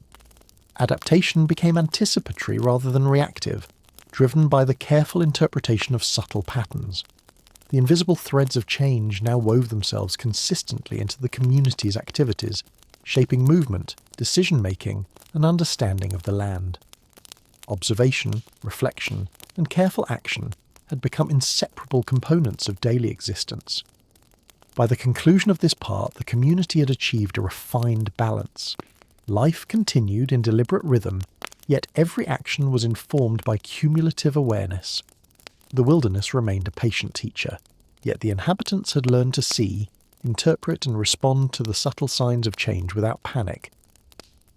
Adaptation became anticipatory rather than reactive, driven by the careful interpretation of subtle patterns. The invisible threads of change now wove themselves consistently into the community's activities, shaping movement, decision-making, and understanding of the land. Observation, reflection, and careful action had become inseparable components of daily existence. By the conclusion of this part, the community had achieved a refined balance. Life continued in deliberate rhythm, yet every action was informed by cumulative awareness. The wilderness remained a patient teacher, yet the inhabitants had learned to see, interpret and respond to the subtle signs of change without panic.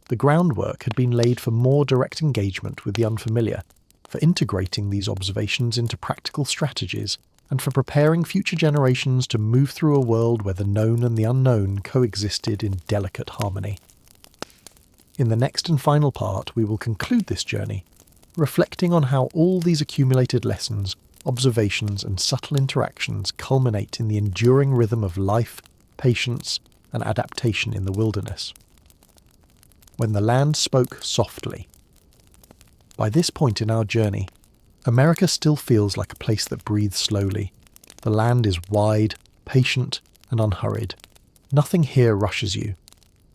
The groundwork had been laid for more direct engagement with the unfamiliar, for integrating these observations into practical strategies, and for preparing future generations to move through a world where the known and the unknown coexisted in delicate harmony. In the next and final part, we will conclude this journey, reflecting on how all these accumulated lessons, observations, and subtle interactions culminate in the enduring rhythm of life, patience, and adaptation in the wilderness. When the land spoke softly. By this point in our journey, America still feels like a place that breathes slowly. The land is wide, patient, and unhurried. Nothing here rushes you.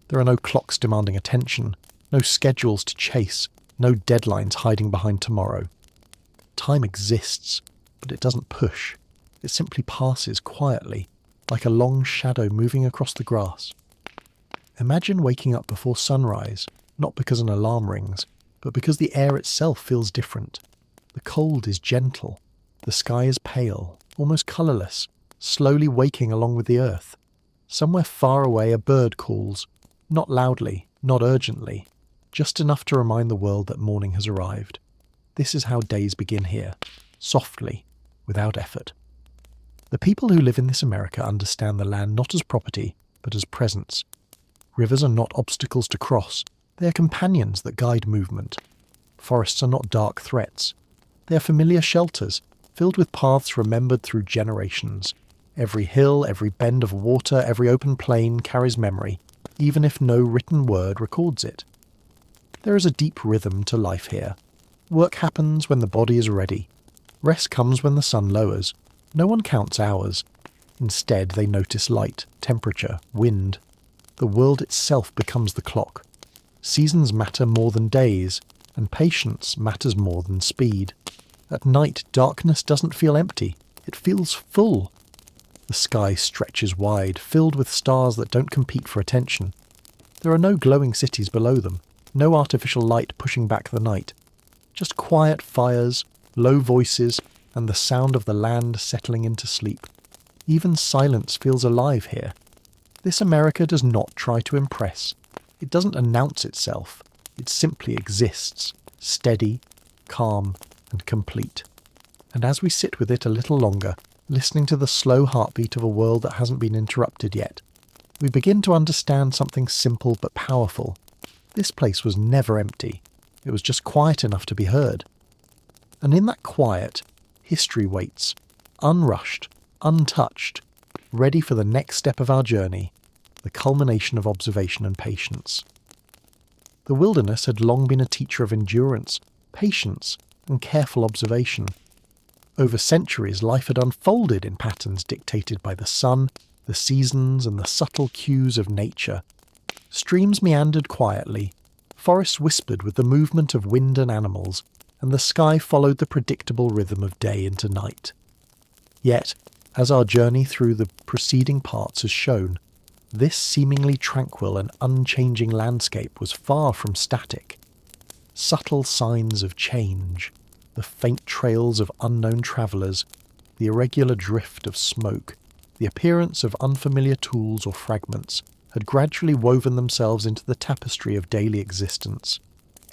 There are no clocks demanding attention, no schedules to chase, no deadlines hiding behind tomorrow. Time exists, but it doesn't push. It simply passes quietly, like a long shadow moving across the grass. Imagine waking up before sunrise, not because an alarm rings, but because the air itself feels different. The cold is gentle. The sky is pale, almost colourless, slowly waking along with the earth. Somewhere far away a bird calls, not loudly, not urgently, just enough to remind the world that morning has arrived. This is how days begin here, softly, without effort. The people who live in this America understand the land not as property, but as presence. Rivers are not obstacles to cross, they are companions that guide movement. Forests are not dark threats. They are familiar shelters, filled with paths remembered through generations. Every hill, every bend of water, every open plain carries memory, even if no written word records it. There is a deep rhythm to life here. Work happens when the body is ready. Rest comes when the sun lowers. No one counts hours. Instead, they notice light, temperature, wind. The world itself becomes the clock. Seasons matter more than days, and patience matters more than speed. At night, darkness doesn't feel empty. It feels full. The sky stretches wide, filled with stars that don't compete for attention. There are no glowing cities below them, no artificial light pushing back the night. Just quiet fires, low voices, and the sound of the land settling into sleep. Even silence feels alive here. This America does not try to impress. It doesn't announce itself. It simply exists, steady, calm, and complete. And as we sit with it a little longer, listening to the slow heartbeat of a world that hasn't been interrupted yet, we begin to understand something simple but powerful. This place was never empty. It was just quiet enough to be heard. And in that quiet, history waits, unrushed, untouched, ready for the next step of our journey, the culmination of observation and patience. The wilderness had long been a teacher of endurance, patience, and careful observation. Over centuries, life had unfolded in patterns dictated by the sun, the seasons, and the subtle cues of nature. Streams meandered quietly, forests whispered with the movement of wind and animals, and the sky followed the predictable rhythm of day into night. Yet, as our journey through the preceding parts has shown, this seemingly tranquil and unchanging landscape was far from static. Subtle signs of change, the faint trails of unknown travellers, the irregular drift of smoke, the appearance of unfamiliar tools or fragments, had gradually woven themselves into the tapestry of daily existence.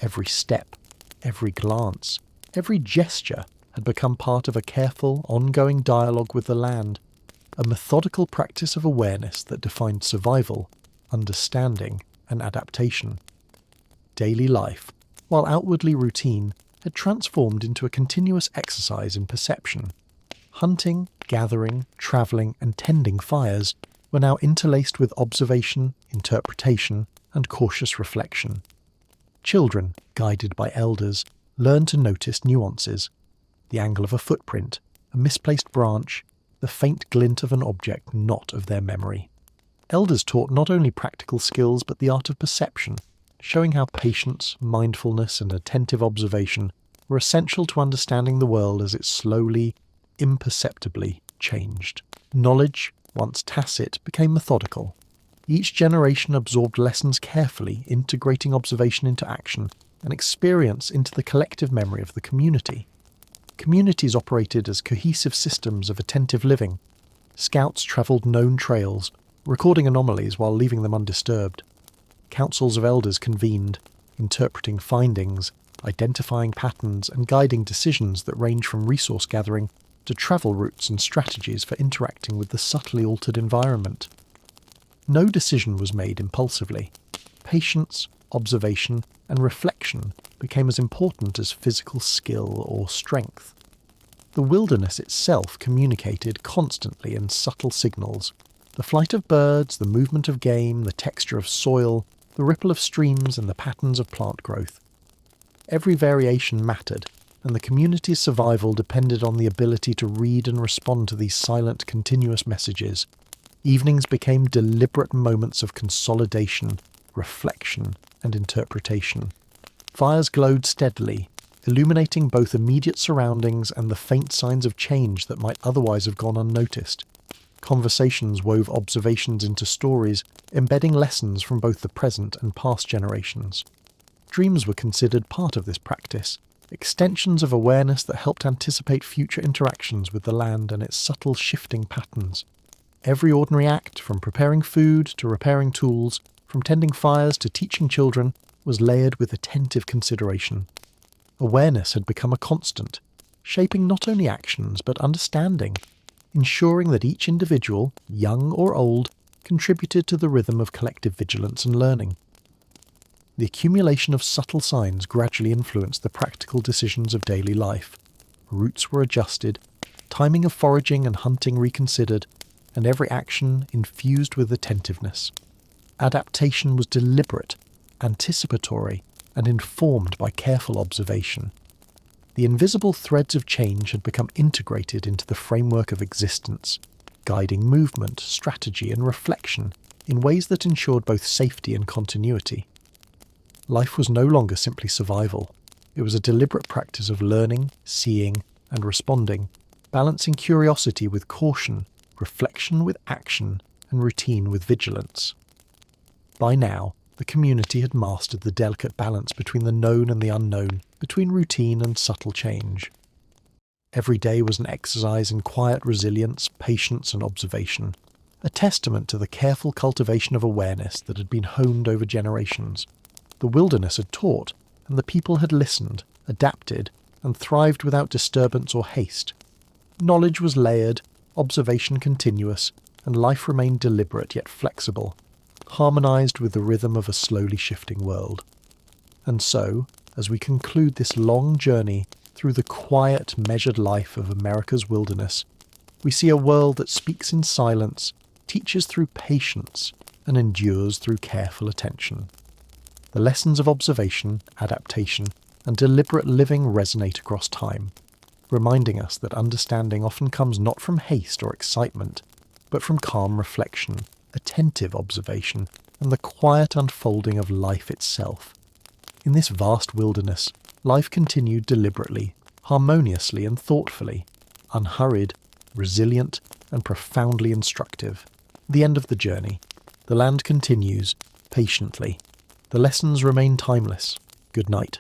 Every step, every glance, every gesture had become part of a careful, ongoing dialogue with the land, a methodical practice of awareness that defined survival, understanding, and adaptation. Daily life, while outwardly routine, had transformed into a continuous exercise in perception. Hunting, gathering, travelling, and tending fires were now interlaced with observation, interpretation, and cautious reflection. Children, guided by elders, learned to notice nuances: the angle of a footprint, a misplaced branch, the faint glint of an object not of their memory. Elders taught not only practical skills but the art of perception, showing how patience, mindfulness, and attentive observation were essential to understanding the world as it slowly, imperceptibly changed. Knowledge, once tacit, became methodical. Each generation absorbed lessons carefully, integrating observation into action and experience into the collective memory of the community. Communities operated as cohesive systems of attentive living. Scouts travelled known trails, recording anomalies while leaving them undisturbed. Councils of elders convened, interpreting findings, identifying patterns, and guiding decisions that range from resource gathering to travel routes and strategies for interacting with the subtly altered environment. No decision was made impulsively. Patience, observation, and reflection became as important as physical skill or strength. The wilderness itself communicated constantly in subtle signals. The flight of birds, the movement of game, the texture of soil, the ripple of streams, and the patterns of plant growth. Every variation mattered, and the community's survival depended on the ability to read and respond to these silent, continuous messages. Evenings became deliberate moments of consolidation, reflection, and interpretation. Fires glowed steadily, illuminating both immediate surroundings and the faint signs of change that might otherwise have gone unnoticed. Conversations wove observations into stories, embedding lessons from both the present and past generations. Dreams were considered part of this practice, extensions of awareness that helped anticipate future interactions with the land and its subtle shifting patterns. Every ordinary act, from preparing food to repairing tools, from tending fires to teaching children, was layered with attentive consideration. Awareness had become a constant, shaping not only actions but understanding, ensuring that each individual, young or old, contributed to the rhythm of collective vigilance and learning. The accumulation of subtle signs gradually influenced the practical decisions of daily life. Routes were adjusted, timing of foraging and hunting reconsidered, and every action infused with attentiveness. Adaptation was deliberate, anticipatory, and informed by careful observation. The invisible threads of change had become integrated into the framework of existence, guiding movement, strategy, and reflection in ways that ensured both safety and continuity. Life was no longer simply survival. It was a deliberate practice of learning, seeing, and responding, balancing curiosity with caution, reflection with action, and routine with vigilance. By now, the community had mastered the delicate balance between the known and the unknown, between routine and subtle change. Every day was an exercise in quiet resilience, patience, and observation, a testament to the careful cultivation of awareness that had been honed over generations. The wilderness had taught, and the people had listened, adapted, and thrived without disturbance or haste. Knowledge was layered, observation continuous, and life remained deliberate yet flexible, harmonized with the rhythm of a slowly shifting world. And so, as we conclude this long journey through the quiet, measured life of America's wilderness, we see a world that speaks in silence, teaches through patience, and endures through careful attention. The lessons of observation, adaptation, and deliberate living resonate across time, reminding us that understanding often comes not from haste or excitement, but from calm reflection, attentive observation, and the quiet unfolding of life itself. In this vast wilderness, life continued deliberately, harmoniously and thoughtfully, unhurried, resilient, and profoundly instructive. The end of the journey. The land continues, patiently. The lessons remain timeless. Good night.